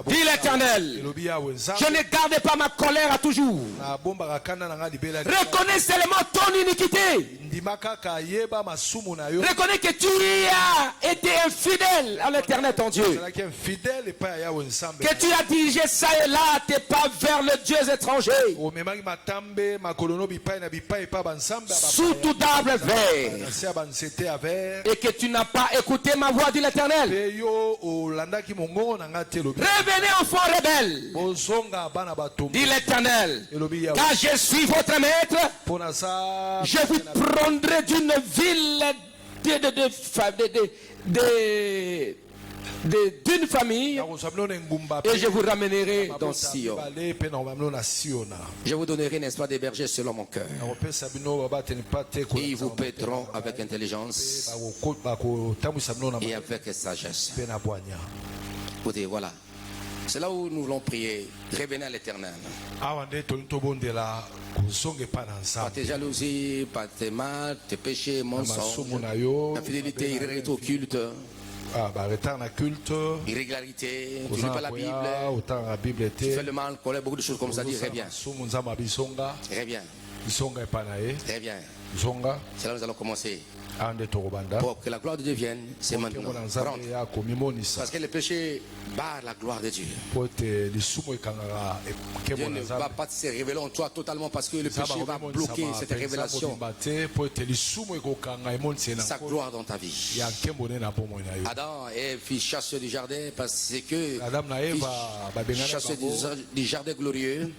Dit l'Éternel, je ne garde pas ma colère à toujours. Reconnais seulement ton iniquité. Reconnais que tu as été infidèle à l'Éternel ton Dieu, que tu as dirigé ça et là tes pas vers les dieux étrangers, sous tout arbre vert, et que tu n'as pas écouté ma voix, dit l'Éternel. Revenez enfants rebelles, dit l'Éternel, car je suis votre maître. Je vous prendrai d'une ville d'une famille et je vous ramènerai dans Sion. Je vous donnerai, n'est-ce pas, des bergers selon mon cœur, et ils vous paîtront avec intelligence et avec sagesse. Écoutez, voilà, c'est là où nous voulons prier. Revenez à l'Éternel. Pas tes jalousies, pas tes mal, tes péchés, mensonges, infidélité, irrégularité au culte, irrégularité, tu ne lis pas la Bible, tu fais le mal, colère, beaucoup de choses comme ça. Dis, reviens. Reviens. Reviens. C'est là où nous allons commencer. Pour que la gloire de Dieu vienne, c'est maintenant. Parce que le péché barre la gloire de Dieu. Dieu ne va pas se révéler en toi totalement parce que le péché va bloquer cette révélation, sa gloire dans ta vie. Adam et fils chasseur du jardin parce que chasseur du jardin glorieux,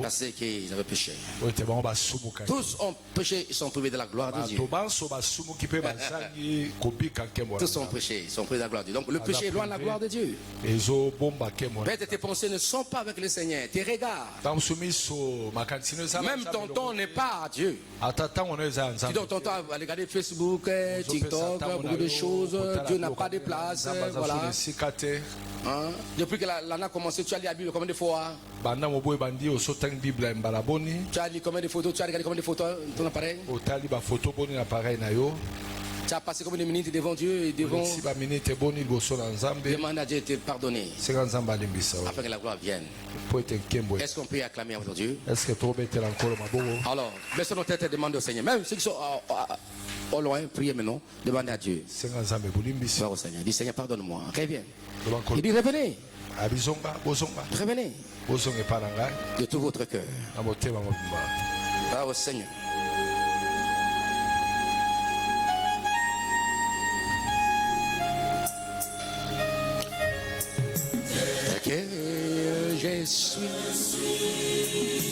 parce qu'ils avaient péché. Tous ont péché, ils sont privés de la gloire de Dieu. Tous sont péchés, ils sont privés de la gloire de Dieu. Donc le péché éloigne la gloire de Dieu. Peut-être tes pensées ne sont pas avec le Seigneur, tes regards. Même ton temps n'est pas à Dieu. Tu donnes ton temps à regarder Facebook, TikTok, beaucoup de choses. Dieu n'a pas de place. Voilà. Depuis que l'année a commencé, tu as lu la Bible combien de fois? Tu as lu combien de photos? Tu as regardé combien de photos ton appareil? Tu as passé combien de minutes devant Dieu et devant... Demande à Dieu de te pardonner afin que la gloire vienne. Est-ce qu'on peut acclamer à Dieu? Alors, laissons nos têtes et demandons au Seigneur. Même ceux qui sont au loin, priez maintenant. Demandez à Dieu. Au Seigneur. Dis, Seigneur, pardonne-moi. Reviens. Il dit, revenez. Revenez. De tout votre cœur. Au Seigneur. Que je suis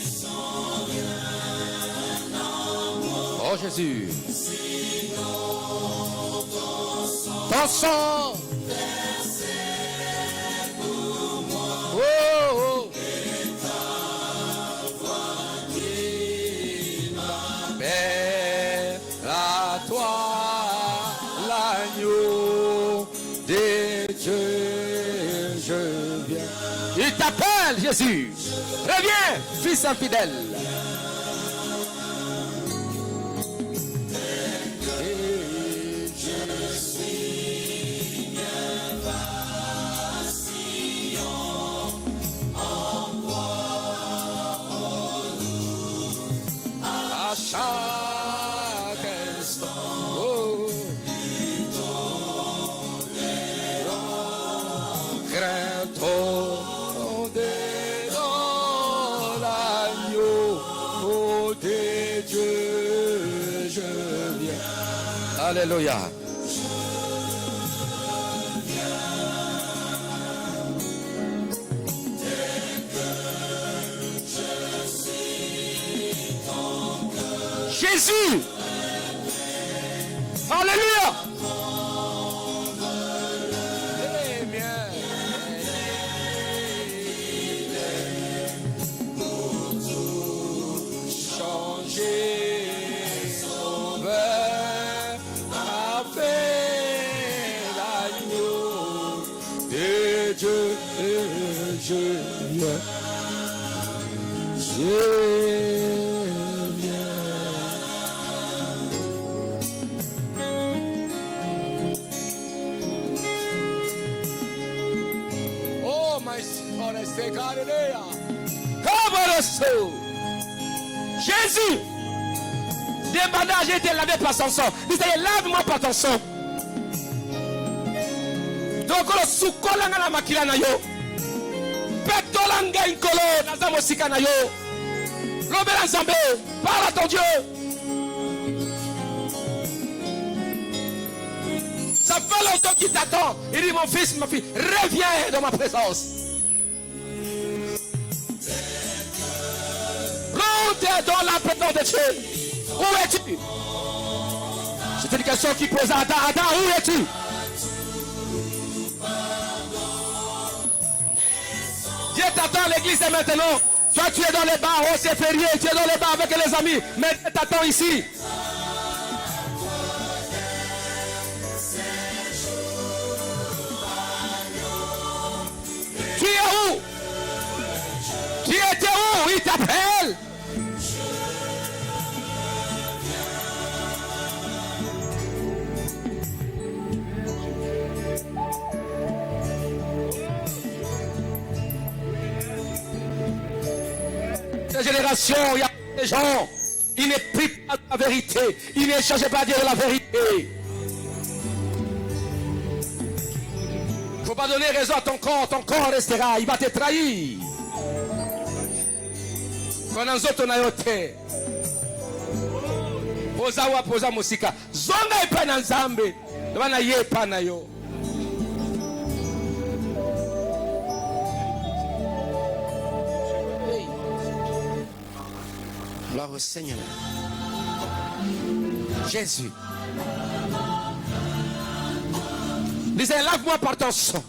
sans rien en moi. Oh Jésus, ton sang versé pour moi. Oh, oh. Et ta voix qui m'appelle à toi l'agneau. des dieux, je viens. Il t'appelle, Jésus. Reviens, fils infidèle. À chaque instant, oh, crains-toi dans l'agneau, oh, des dieux, je viens. Alléluia. Jésus. Alléluia. Pour tout changer, sauveur a fait l'agneau de Dieu. Je viens. Jésus, des bandages étaient lavés par son sang. Il disait, lave-moi par ton sang. Donc, le soukolanga la makila na yo. Petolanga inkolo naza mosika na yo. Lobela nzambe, parle à ton Dieu. Ça fait longtemps qu'il t'attend. Il dit, mon fils, ma fille, reviens dans ma présence. Rentre dans la présence de Dieu. Où es-tu? C'est une question qui pose à Adam. Adam, où es-tu? Dieu t'attend à l'église et maintenant. Toi, tu es dans les bars, oh, c'est férié, tu es dans les bars avec les amis. Mais Dieu t'attend ici. Tu es où? Tu étais où? Il t'appelle. Cette génération, il y a des gens, ils ne prient pas la vérité, ils ne cherchent pas à dire la vérité. Il ne faut pas donner raison à ton corps restera, il va te trahir. Poza poza musika zonga epa na nzambe bana yepa na yo. Gloire au Seigneur. Jésus. Disait, lave-moi par ton sang.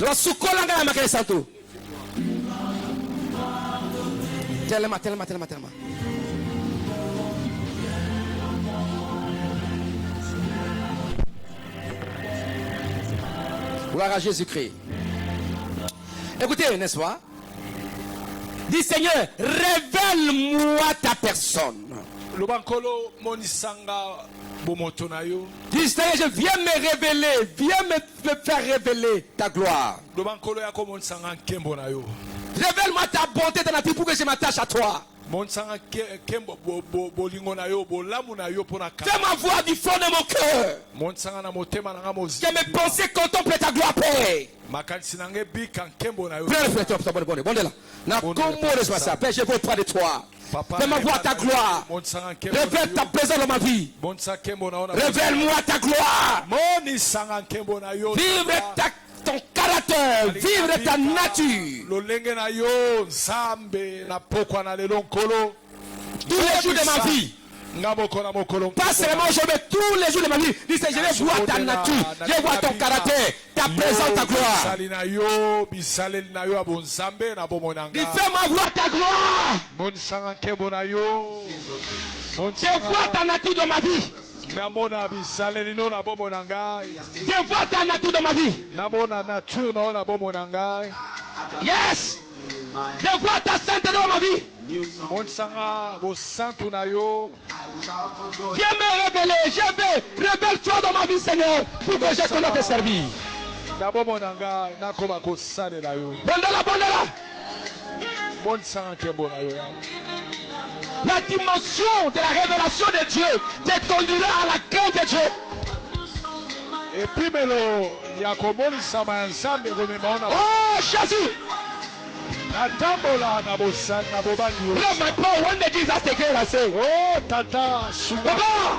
La soukolanga la makele santo. Tellement. Gloire à Jésus-Christ. Écoutez, n'est-ce pas? Dis Seigneur, révèle-moi ta personne. Dis Seigneur, je viens me révéler, viens me faire révéler ta gloire. Révèle-moi ta bonté dans la vie pour que je m'attache à toi. Fais-moi voir du fond de mon cœur. Que mes pensées contemplent ta gloire, Père. Père, je veux auprès de toi. Fais-moi voir ta gloire. Révèle ta présence dans ma vie. Révèle-moi ta gloire. Vivre ton caractère, vivre ta nature. Tous les jours de ma vie. Pas seulement aujourd'hui, tous les jours de ma vie. Dis, je vais voir ta nature, je vais voir ton caractère, ta présence, ta gloire. Dis, fais-moi voir ta gloire. Je vois ta nature dans ma vie. Namona bisaleli no na bomo na ngai. Je vois ta nature dans ma vie. Namona nature no na bomo na ngai. Yes. Je vois ta sainteté dans ma vie. Monsanga bo santu na yo. Viens me révéler. Je vais révèle-toi dans ma vie, Seigneur, pour que je connaisse te servir. Na bomo na ngai nakoma ko salela yo. Bondela, bondela. Monsanga kembo na yo. La dimension de la révélation de Dieu te conduira à la crainte de Dieu. Et puis melo ya komonisa manzambe komema ona. Oh Jésus. Natambola na bosana na bobani yo. Let my power when the Jesus take care I say. Oh tata sunga. Papa.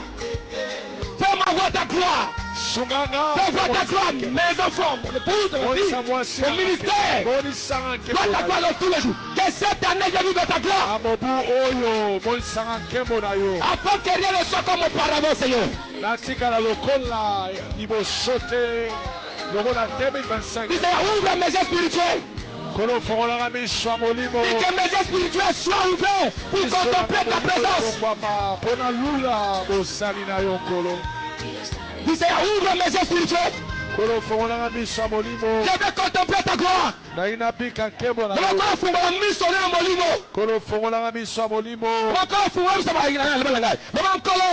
Fais-moi voir ta gloire. Sunganga. Fais-moi ta gloire. Mes enfants, mon épouse, mon fils, mon ministère. Monisanga Vois ta kembo. gloire tous les jours. Que cette année je vive ta gloire. Amobu oyo monisanga kembo na yo. Afin que rien ne soit comme auparavant, Seigneur. Natikala lokola ibosote lokola 2025. Dis Seigneur, ouvre mes yeux spirituels. Kolo fongola miso ya molimo. Dis que mes yeux spirituels soient ouverts pour contempler ta présence. Pona lula bosali na yo nkolo. Dis Seigneur, ouvre mes yeux spirituels. Kolo fongola miso ya molimo. Je vais contempler ta gloire. Na inapika nkembo na yo. Encore fungola miso na molimo. Kolo fongola miso ya molimo. Encore fungola miso na molimo. Baba nkolo.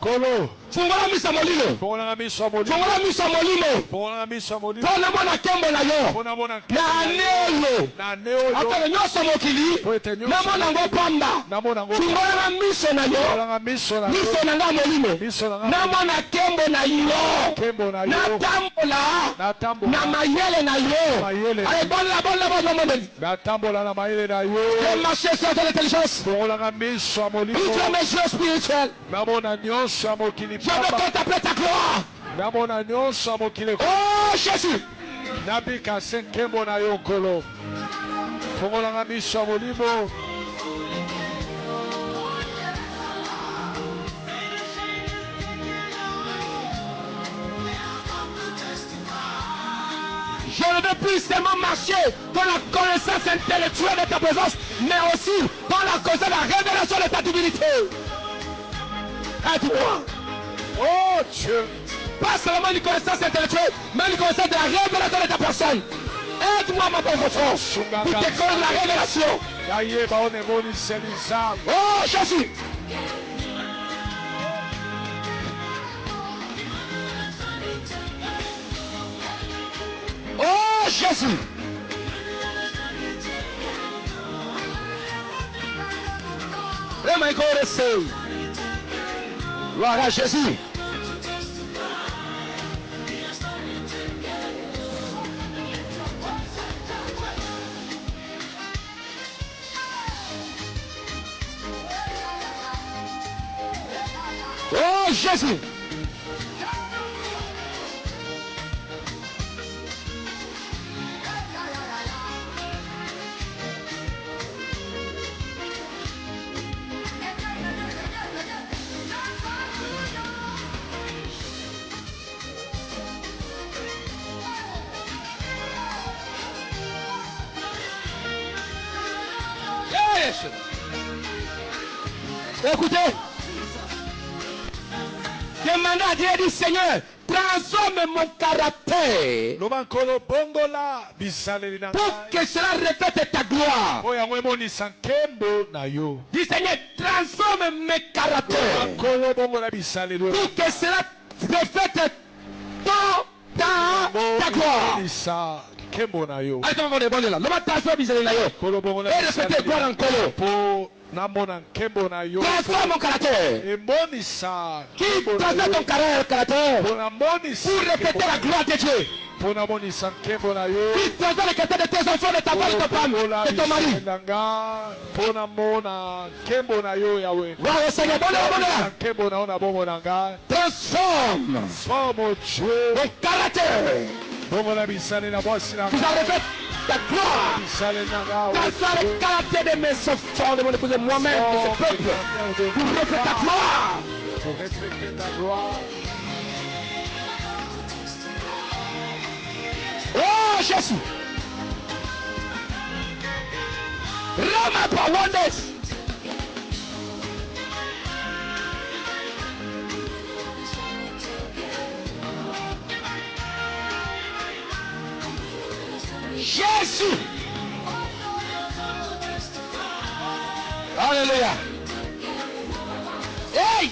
Kolo Fungola miso molimo. fongola miso ya molimo. Fungola miso molimo. Fongola miso ya molimo. Pona mona kembo na yo. Pona mona Na nelo. na neo yo. Atale nyonso mokili. Na mona ngo pamba. Na mona ngo. Fungola miso na yo. Fongola miso na yo. Miso na nga molimo. Miso na nga. Na mona kembo na yo. Kembo na yo. Natambola. Natambola. Na mayele na yo. Mayele. Allez, bonne la. Natambola na mayele na yo. Je marche sur l'intelligence. Fongola miso ya molimo. Ouvre mes yeux spirituels. Namona nyonso ya mokili Je veux pamba. contempler ta gloire. Namona nyonso ya mokili. Oh Jésus. Nabika se nkembo na yo nkolo. Fongolanga miso ya molimo. Je ne veux plus seulement marcher dans la connaissance intellectuelle de ta présence, mais aussi dans la connaissance de la révélation de ta divinité. Aide-moi. Oh Dieu. Pas seulement une connaissance intellectuelle, mais une connaissance de la révélation de ta personne. Aide-moi, ma pauvre France, pour te connaître la révélation. Yayeba onemonisa lizamu. Oh Jésus. Oh Jésus. Gloire à Jésus. Oh Jésus. Écoutez, demandez à Dieu et dit Seigneur, transforme mon caractère Loba nkolo bongola bisaleli na pour ngai. que cela reflète ta gloire. Oyo yango emonisa nkembo na yo. Dis Seigneur, transforme mes caractères Nkolo bongola bisaleli oyo. pour que cela reflète ta gloire. Emonisa nkembo na yo. Attends, on est bon là. Loma transforme bisele na yo. Nkolo bongola Et reflète gloire en colo. po namona nkembo na yo. Transforme mon caractère. Emonisa Qui nkembo na transforme ton yo. caractère Po namonisa pour refléter la gloire de Dieu. po namonisa nkembo na yo. Qui transforme le caractère de tes enfants, de ta femme, de ta femme, de ton mari. nanga po namona nkembo na yo yawe. Gloire au Seigneur. Bon là. Nkembo na yo na bongo na ngai. Transforme Forme Dieu. mon caractère. Bongo na bisale na mwasi na Vous avez fait ta gloire. bisale na nga. Transforme le caractère de mes enfants, de mon épouse, de moi-même, de ce peuple. Pour refléter ta gloire. Pour respecter ta gloire. Oh Jésus. Rama pour wonders. Jésus. Alléluia. Hey!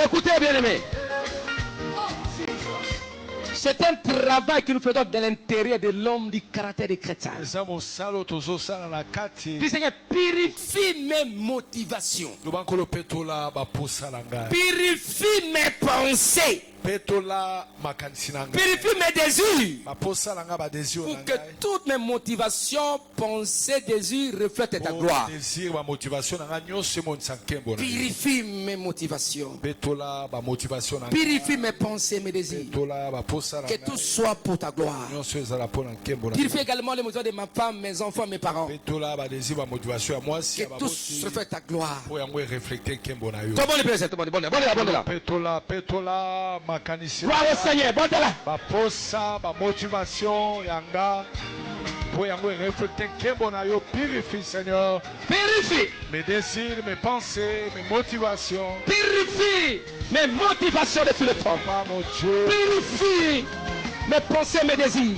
Écoutez, bien-aimés. C'est un travail que nous faisons dans l'intérieur de l'homme, du caractère des chrétiens. Dis Seigneur, purifie mes motivations. Purifie mes pensées. Purifie mes désirs. Pour que toutes mes motivations, pensées, désirs reflètent ta gloire. Purifie mes motivations. Purifie mes pensées, mes désirs. Que tout soit pour ta gloire. Purifie également les motivations de ma femme, mes enfants, mes parents. Que tout reflète ta gloire. Tout le monde est présent, tout le monde. Gloire au Seigneur, bon là. Baposa, ba motivation, yanga. Pour yango refléter kembo na yo, purifie Seigneur. Purifie Mes désirs, mes pensées, mes motivations. Purifie mes motivations de tous les temps. Papa, mon Dieu. Purifie mes pensées, mes désirs.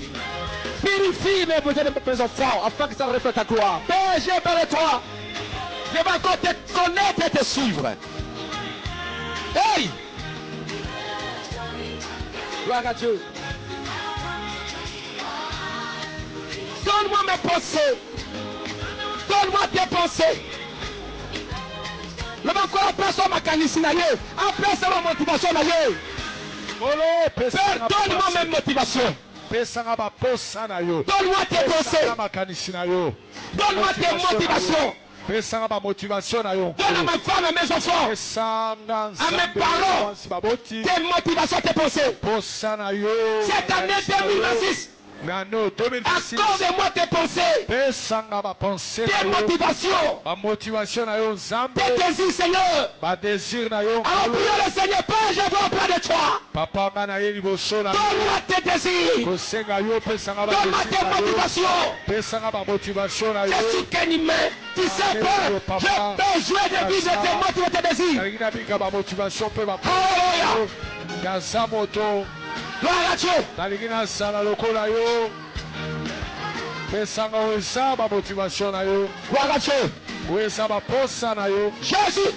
Purifie mes besoins de mes enfants afin que ça reflète ta gloire. Père, j'ai béni toi. Je vais encore te connaître et te suivre. Hey! Gloire à Dieu. Donne-moi mes pensées. Donne-moi tes pensées. Le encore après ça, ma canicinaille. Après ça, ma motivation. Père, donne-moi mes motivations. Donne-moi tes pensées. Donne-moi tes motivations. Donne à ma femme, à mes enfants, à mes parents, tes motivations, tes pensées. Cette année 2026, accorde-moi tes pensées, tes motivations, tes désirs, Seigneur. Alors prions le Seigneur, Père, je veux auprès de toi. Donne-moi tes désirs. Donne-moi tes motivations. Je suis qu'un humain. Tu sais, Père, j'ai besoin de vivre tes motivations, tes désirs. Alléluia. Gloire à Dieu. Gloire à Dieu. Jésus.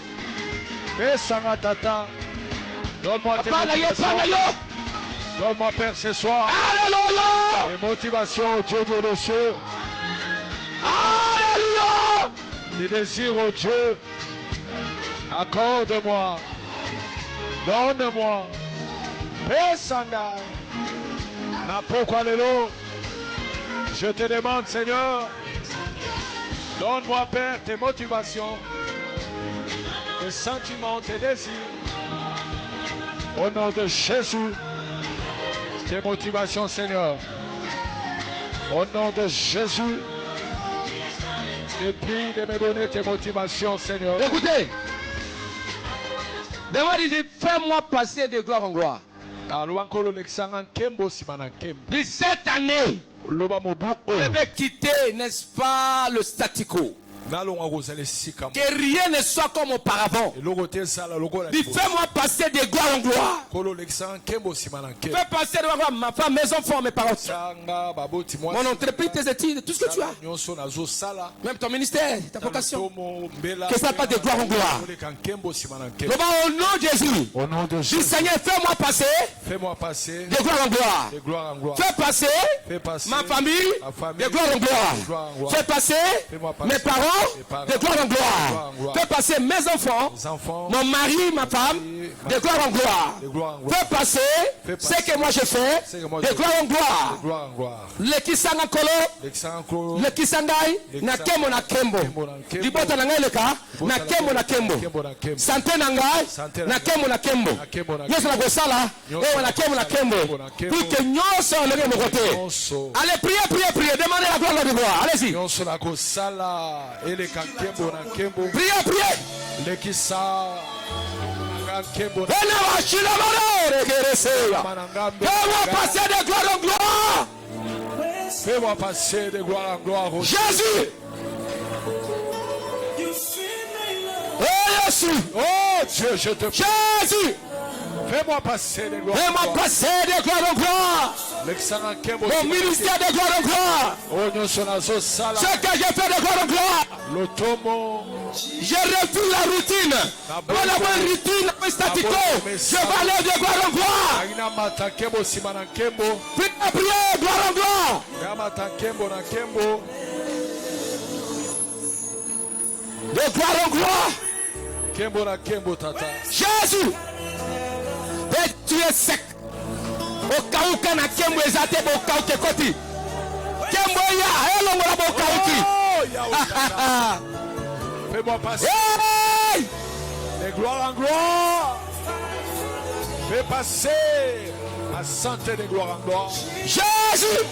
Donne-moi, Père, ce soir. Alléluia. Les motivations, Dieu de nos cieux. Alléluia. Les désirs, oh Dieu. Accorde-moi. Donne-moi. Pesanga. Na pourquoi lelo. Je te demande, Seigneur. Donne-moi, Père, tes motivations, tes sentiments, tes désirs. Au nom de Jésus, tes motivations, Seigneur. Au nom de Jésus, je prie de me donner tes motivations, Seigneur. Écoutez. Demande, fais-moi passer de gloire en gloire. De cette année, je vais quitter, n'est-ce pas, le statu quo. Que rien ne soit comme auparavant. Fais-moi passer de gloire en gloire. Fais passer de gloire ma femme, mes enfants, mes parents. Mon entreprise, tes études, tout ce que tu as. Même ton ministère, ta vocation. Que ça passe de gloire en gloire. Au nom de Jésus. Au nom de Jésus. Dis Seigneur, fais-moi passer de gloire en gloire. Fais passer ma famille de gloire en gloire. Fais passer mes parents de gloire en gloire. Fais passer mes enfants, mon mari, ma femme, de gloire en gloire. Fais passer ce que moi je fais de gloire en gloire. Le kisanga kolo, le kisangai, na kembo na kembo. Libota na ngai leka, na kembo na kembo. Santé na ngai, na kembo na kembo. Yesu na gosala, na kembo na kembo. Pour que nyonso na ngai mo côté. Allez, priez, demandez la gloire de gloire. Allez-y. Priez. Fais-moi passer de gloire en gloire. Fais-moi passer de gloire en gloire. Jésus. Oh Jésus. Oh Dieu, je te prie. Jésus. Fais-moi passer de gloire en Fais-moi gloire. passer de gloire en gloire. Mon ministère de gloire en gloire. Ce que j'ai fait de gloire en gloire. Je refuse la routine. Voilà mon routine, mon statico. Je vais aller de gloire en gloire. Priez, gloire en gloire. De gloire en gloire. Jésus. Et tu es sec. Au cas où kana kembo ezate bo ka uke koti. Kembo ya elo ngora bo ka uki. Fais-moi passer. Hey! De gloire en gloire. Fais passer ma santé de gloire en gloire. Jésus.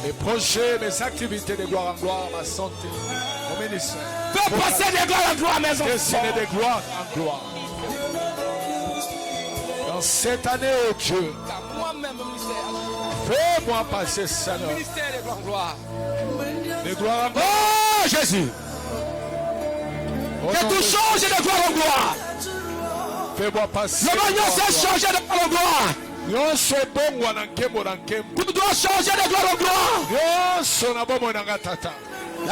Mes projets, mes activités de gloire en gloire, ma santé, mon ministère. Fais passer de gloire en gloire, mes enfants. Destiné de gloire en gloire. Dans cette année, oh Dieu, Moi-même, ministère. fais-moi passer, Seigneur. Ministère de gloire en gloire. De gloire en gloire. Oh Jésus. Que tout change de gloire en gloire. Fais-moi passer. Le bagnon s'est changé de gloire en gloire. Tout doit changer de gloire en gloire.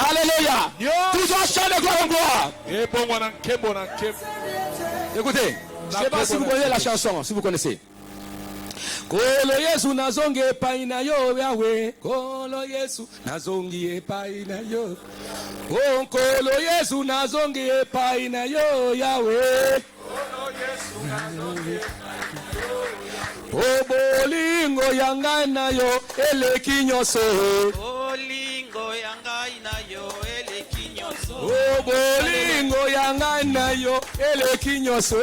Alléluia. Tout doit changer de gloire en gloire. Écoutez, je ne sais pas si vous connaissez la chanson, si vous connaissez. Kolo Yesu nazongi epai na yo Yahweh. Kolo Yesu nazongi epai na yo. Oh, Kolo Yesu nazongi epai na yo Yahweh. Oh, bolingo yanga na yo eleki nyonso. Bolingo yanga na yo eleki nyonso. Oh, bolingo yanga na yo eleki nyonso.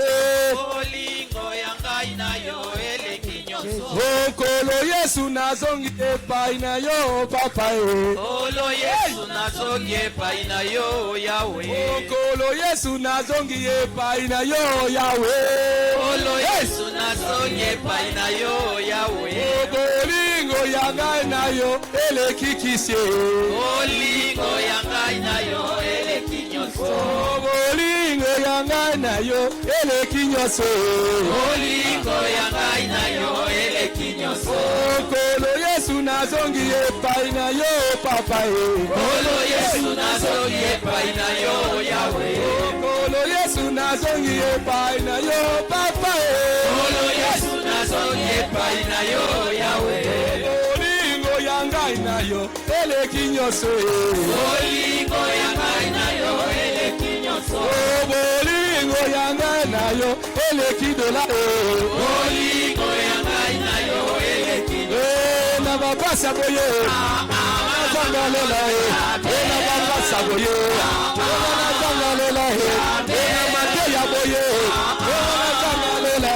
Bolingo yanga na yo eleki nyonso. Oh, Kolo Yesu nazongi epai na yo papa. Kolo Yesu nazongi epai na yo Yahweh. Oh, Kolo Yesu nazongi epai na yo Yahweh. Kolo Yesu nazongi epai na yo Yahweh. Oh, bolingo yanga na yo eleki kisie. Bolingo yanga na yo eleki nyonso. Oh, bolingo yanga na yo eleki nyonso. Bolingo yanga na yo eleki nyonso. Oh, Kolo Yesu nazongi epai na yo papa. Kolo Yesu nazongi epai na yo Yahweh. Oh, Kolo Yesu nazongi epai na yo papa. Kolo Yesu nazongi epai na yo Yahweh. Bolingo yanga na yo eleki nyonso. Bolingo yanga na yo eleki nyonso. Oh, bolingo yanga na yo eleki dola. Bolingo yanga na yo eleki nyonso. Na bapasa boye. Na lela na bapasa boye. Na lela na mateya boye. Na lela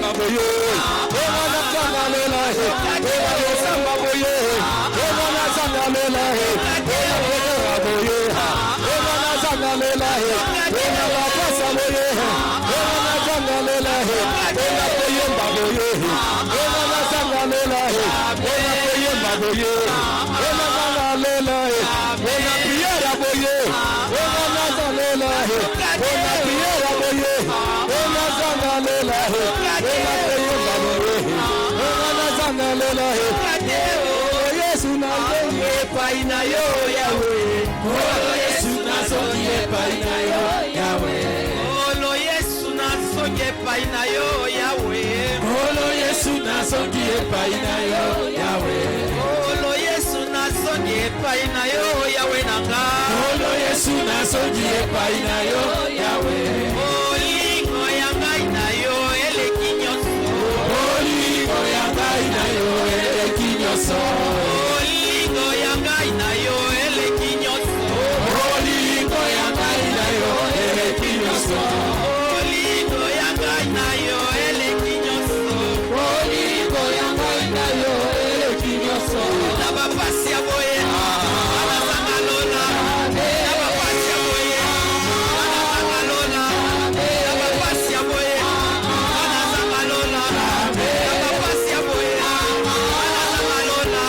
na boye boye. Na lela na samba boye. Na lela boye. Na lela na bapasa boye. Na lela boye boye. Na lela boye. Yesu nazongi epai na yo Yahweh. Oh, Yesu nazongi epai na yo Yahweh. Kolo Yesu nazongi epai na yo Yahweh. Kolo Yesu nazongi epai na yo Yahweh. Kolo Yesu nazongi epai na yo Yahweh nanga. Kolo Yesu nazongi epai na yo Yahweh. Bolingo yanga na yo eleki nyonso. Bolingo yanga na yo eleki nyonso. Bolingo yanga na yo eleki nyonso. Bolingo yanga na yo eleki nyonso. Bolingo yanga na yo eleki nyonso. Bolingo yanga na yo eleki nyonso. Na bapasi ya boye. Ana sangalola. Na bapasi ya boye. Ana sangalola. Na bapasi ya boye. Ana sangalola. Na bapasi ya boye. Ana sangalola.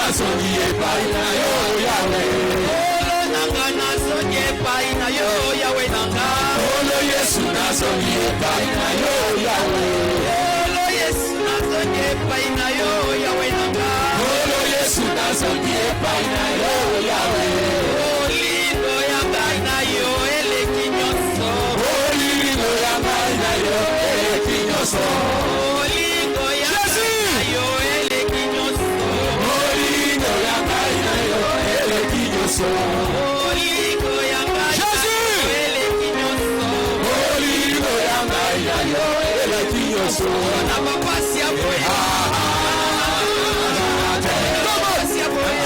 nazongi epai na yo Yawe. Olo nanga nazongi epai na yo Yawe nanga. Olo Yesu nazongi epai na yo Yawe. Olo Yesu nazongi epai na yo Yawe nanga. Olo Yesu nazongi epai na yo Yawe. Olingo ya ngai na yo eleki nyonso. Olingo ya ngai na yo eleki nyonso. Olingo ya ngai na yo eleki nyonso. Olingo ya ngai na yo eleki nyonso. Olingo ya ngai na yo eleki nyonso. Olingo ya ngai na yo eleki nyonso. Na mapasi ya boye. Mapasi ya boye.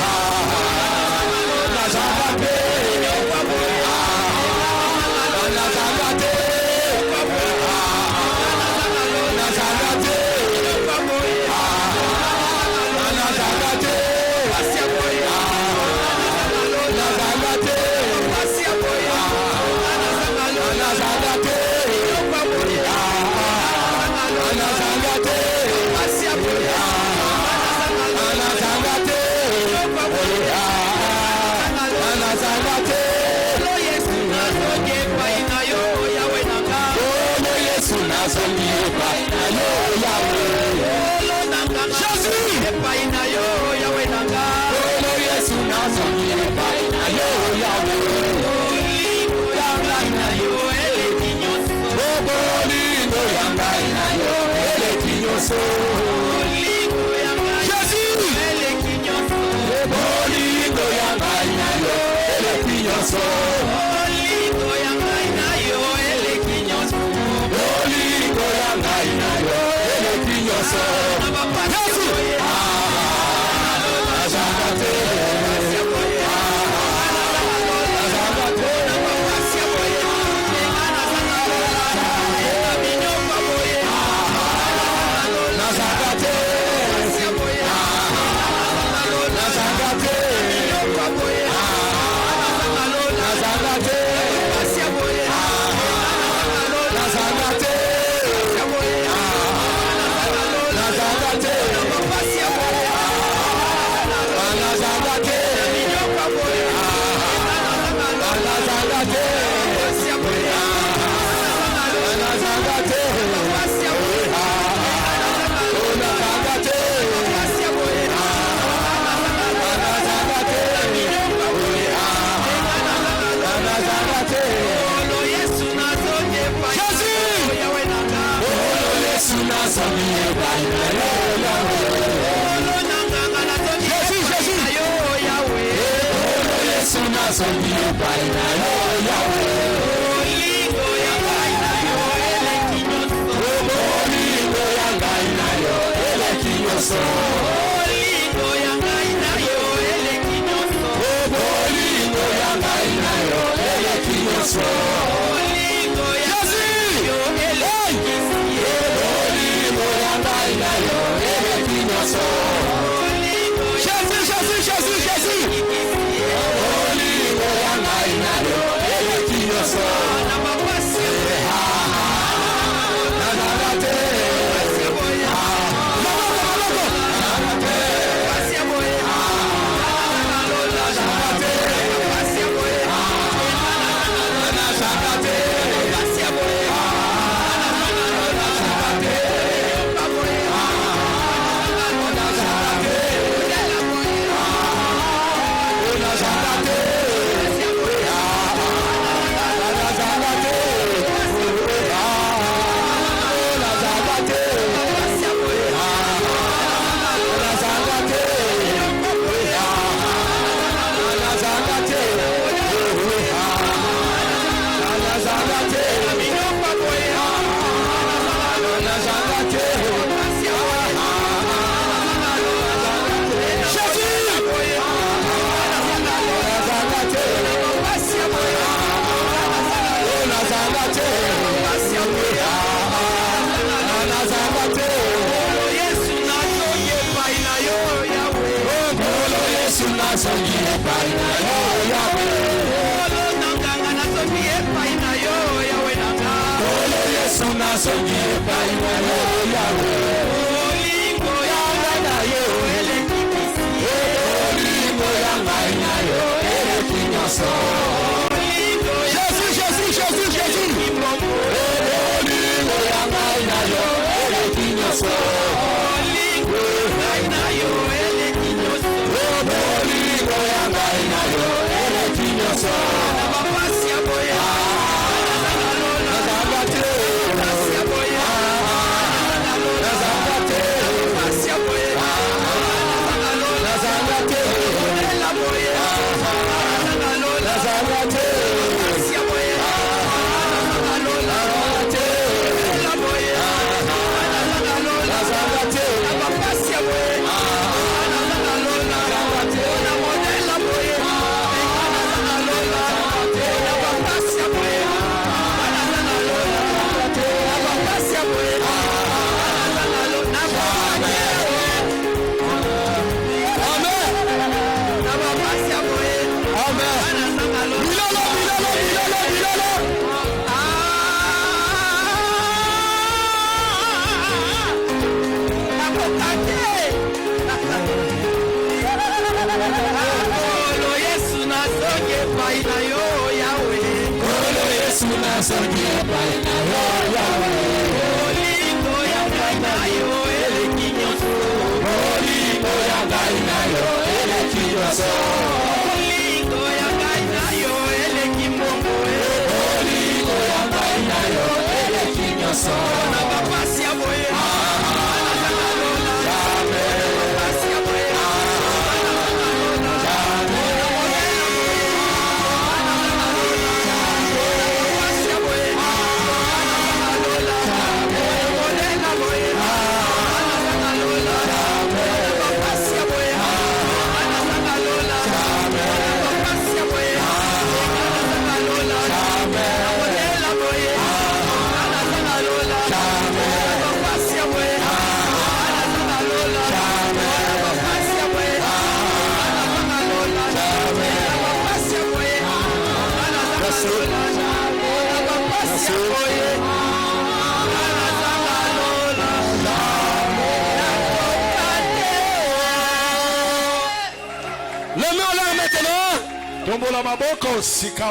Olingo ya ngai na yo eleki nyonso.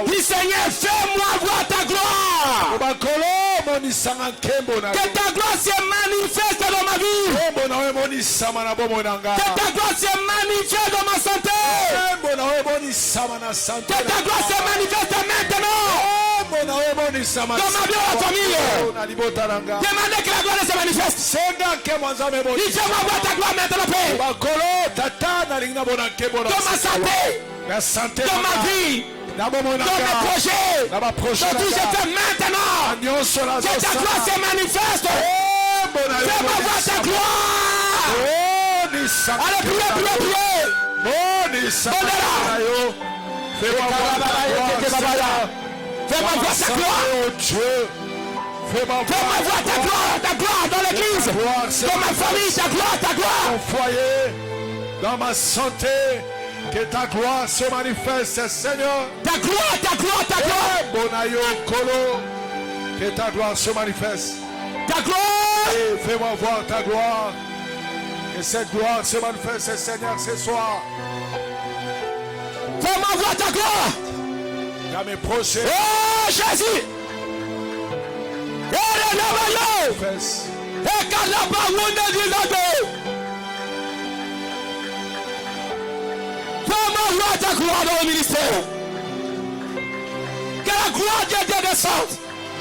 Dis Seigneur, fais-moi voir ta gloire. Que ta gloire se manifeste dans ma vie. Que ta gloire se manifeste dans ma santé. Que ta gloire se manifeste maintenant dans ma vie et ma famille. Demandez que la gloire se manifeste. Dis fais-moi voir ta gloire maintenant, Père. Dans ma santé, dans ma vie, dans mes projets, dans tout ce que je fais maintenant. Que ta gloire se manifeste. Fais-moi voir ta gloire. Allez, priez. Fais-moi voir ta gloire. Fais-moi voir ta gloire dans l'église, dans ma famille, ta gloire. Dans mon foyer, dans ma santé. Que ta gloire se manifeste, Seigneur. Ta gloire. Que ta gloire se manifeste. Ta gloire. Et fais-moi voir ta gloire. Que cette gloire se manifeste, Seigneur, ce soir. Fais-moi voir ta gloire. Dans mes projets. Oh Jésus. Fais-moi voir ta gloire dans le ministère. Que la gloire de Dieu descende.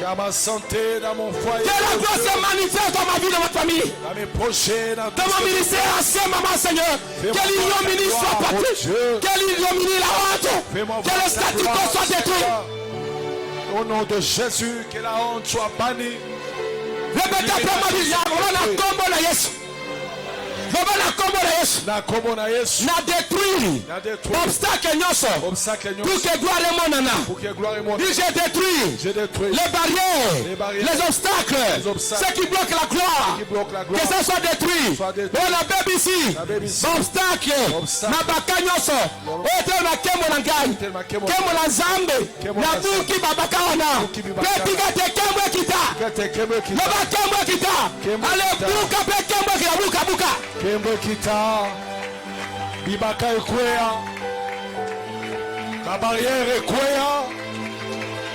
Dans ma santé, dans mon foyer. Que la gloire se manifeste dans ma vie, dans ma famille. Dans mes projets, dans mon ministère, en ce moment, Seigneur. Que l'ignominie soit partie. Que l'ignominie la honte. Que le statu quo soit détruit. Au nom de Jésus, que la honte soit bannie. Répétez après ma vie, on a combo la Yesu. Na détruit obstacle nyonso pour que gloire monana. J'ai détruit les barrières, les obstacles, ceux qui bloquent la gloire. Que ça soit détruit. On a baby ici. Obstacle. Na baka nyonso. Ote na kemo na ngai. Kemo na zambe. Na buki babaka ona. Petika te kemo kita. Loba kemo kita. Ale buka pe kemo kita buka. Kembo kita, bibaka ekwea, la barrière ekwea,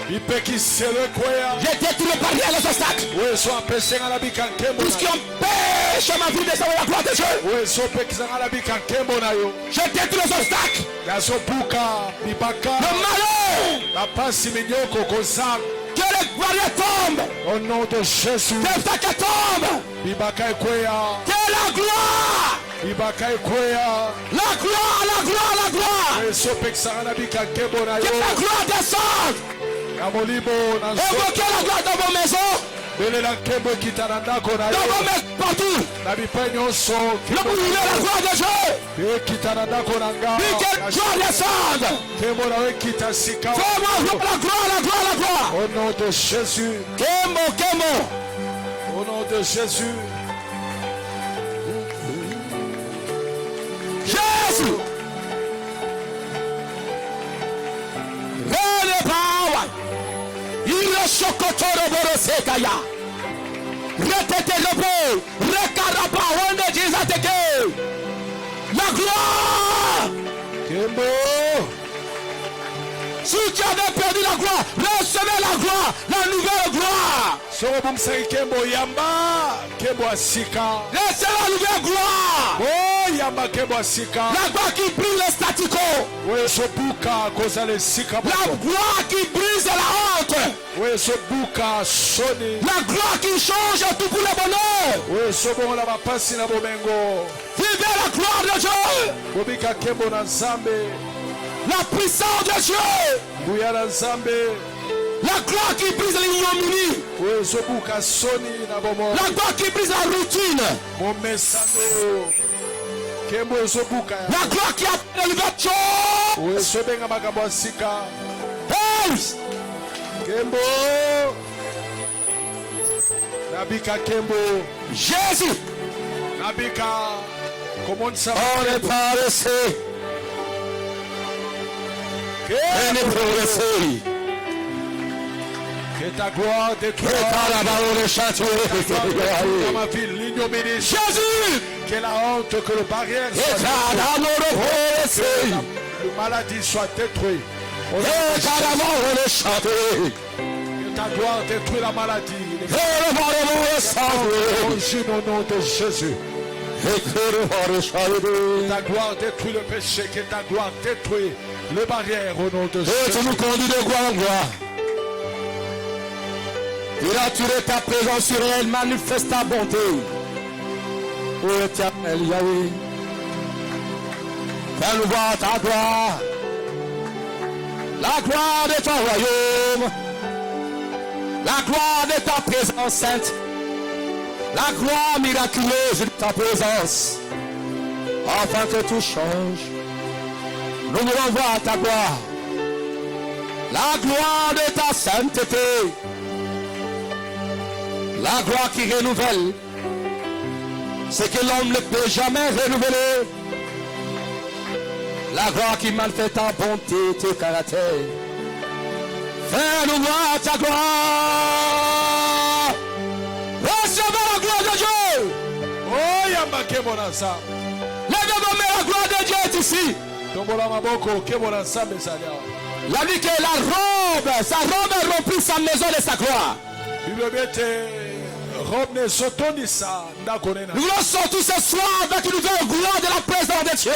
ipekisele ekwea. J'ai détruit les barrières, les obstacles. Oui, soit péché à la bican kembo. Puisqu'on perd empêche ma vie de savoir la gloire de Dieu. Je détruis les obstacles. Le malheur. Que les barrières tombent. Au nom de Jésus. Que les obstacles tombent. Que la gloire. La gloire, la gloire, la gloire. Que la gloire descende. Évoquez la gloire dans vos maisons. Dans vos maisons partout. Le brûler la gloire de Dieu. Que la gloire descende. Fais-moi la gloire, la gloire, la gloire. Au nom de Jésus. Kémo, Kémo. Au nom de Jésus. Jésus. Renepawa. Il chokotoro borosekaya. Répétez le mot. Rekaraba onde jizateke. La gloire. Kembo. Si tu avais perdu la gloire, recevez la gloire, la nouvelle gloire. Recevez la nouvelle gloire. La gloire qui brise le statico. La gloire qui brise la honte. La gloire qui change tout pour le bonheur. Vivez la gloire de Dieu. La puissance de Dieu. La gloire qui brise l'ignominie. La gloire qui brise la routine. La gloire qui appelle l'ouverture. Hey! Jésus. On est paressé. On est progressé. Que ta gloire détruise ma vie, l'ignominie. Jésus. Que la honte, que le barrière soit détruite. La maladie soit détruite. Que ta gloire détruise la maladie. Au nom de Jésus. Que ta gloire détruit le péché. Que ta gloire détruit les barrières au nom de Jésus. Tu nous conduis de gloire en gloire. Il a tiré ta présence sur elle, manifeste ta bonté. Ô éternel Yahweh, fais-nous voir ta gloire. La gloire de ton royaume. La gloire de ta présence sainte. La gloire miraculeuse de ta présence. Afin que tout change. Nous voulons voir ta gloire. La gloire de ta sainteté. La gloire qui renouvelle ce que l'homme ne peut jamais renouveler. La gloire qui manifeste ta bonté, tes caractères. Fais-nous voir ta gloire. Recevez la gloire de Dieu. Oh, yambake monasa. Lève vos mains, la gloire de Dieu est ici. Tombola maboko, ke monasa mesalia. La vie que la robe, sa robe remplit sa maison de sa gloire. Nous voulons sortir ce soir avec une nouvelle gloire de la présence de Dieu.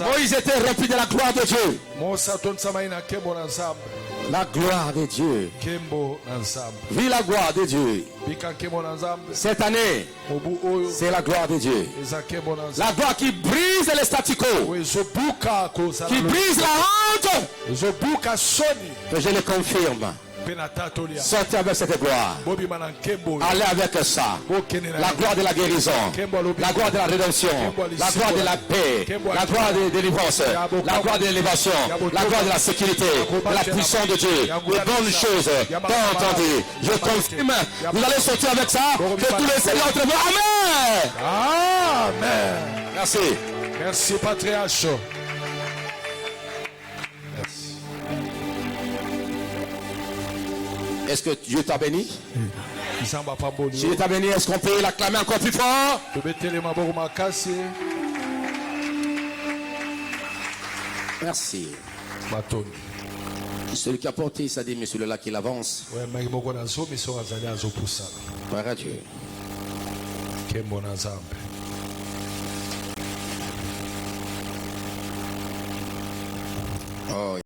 Moïse était rempli de la gloire de Dieu. La gloire de Dieu. Vive la gloire de Dieu. Cette année, c'est la gloire de Dieu. La gloire qui brise les statu quo. Qui brise la honte. Que je le confirme. Sortez avec cette gloire. Allez avec ça. La gloire de la guérison. La gloire de la rédemption. La gloire de la paix. La gloire de la délivrance. La gloire de l'élévation. La gloire de la sécurité. De la puissance de Dieu. De bonnes choses. Bien entendu. Je confirme. Vous allez sortir avec ça. Que tous les seigneurs entre vous. Amen. Amen. Merci. Merci, patriarche. Est-ce que Dieu t'a béni? Dieu t'a béni. Est-ce qu'on peut l'acclamer encore plus fort? Merci. Celui qui a porté sa dîme, celui-là qui l'avance. Par Dieu. Oh.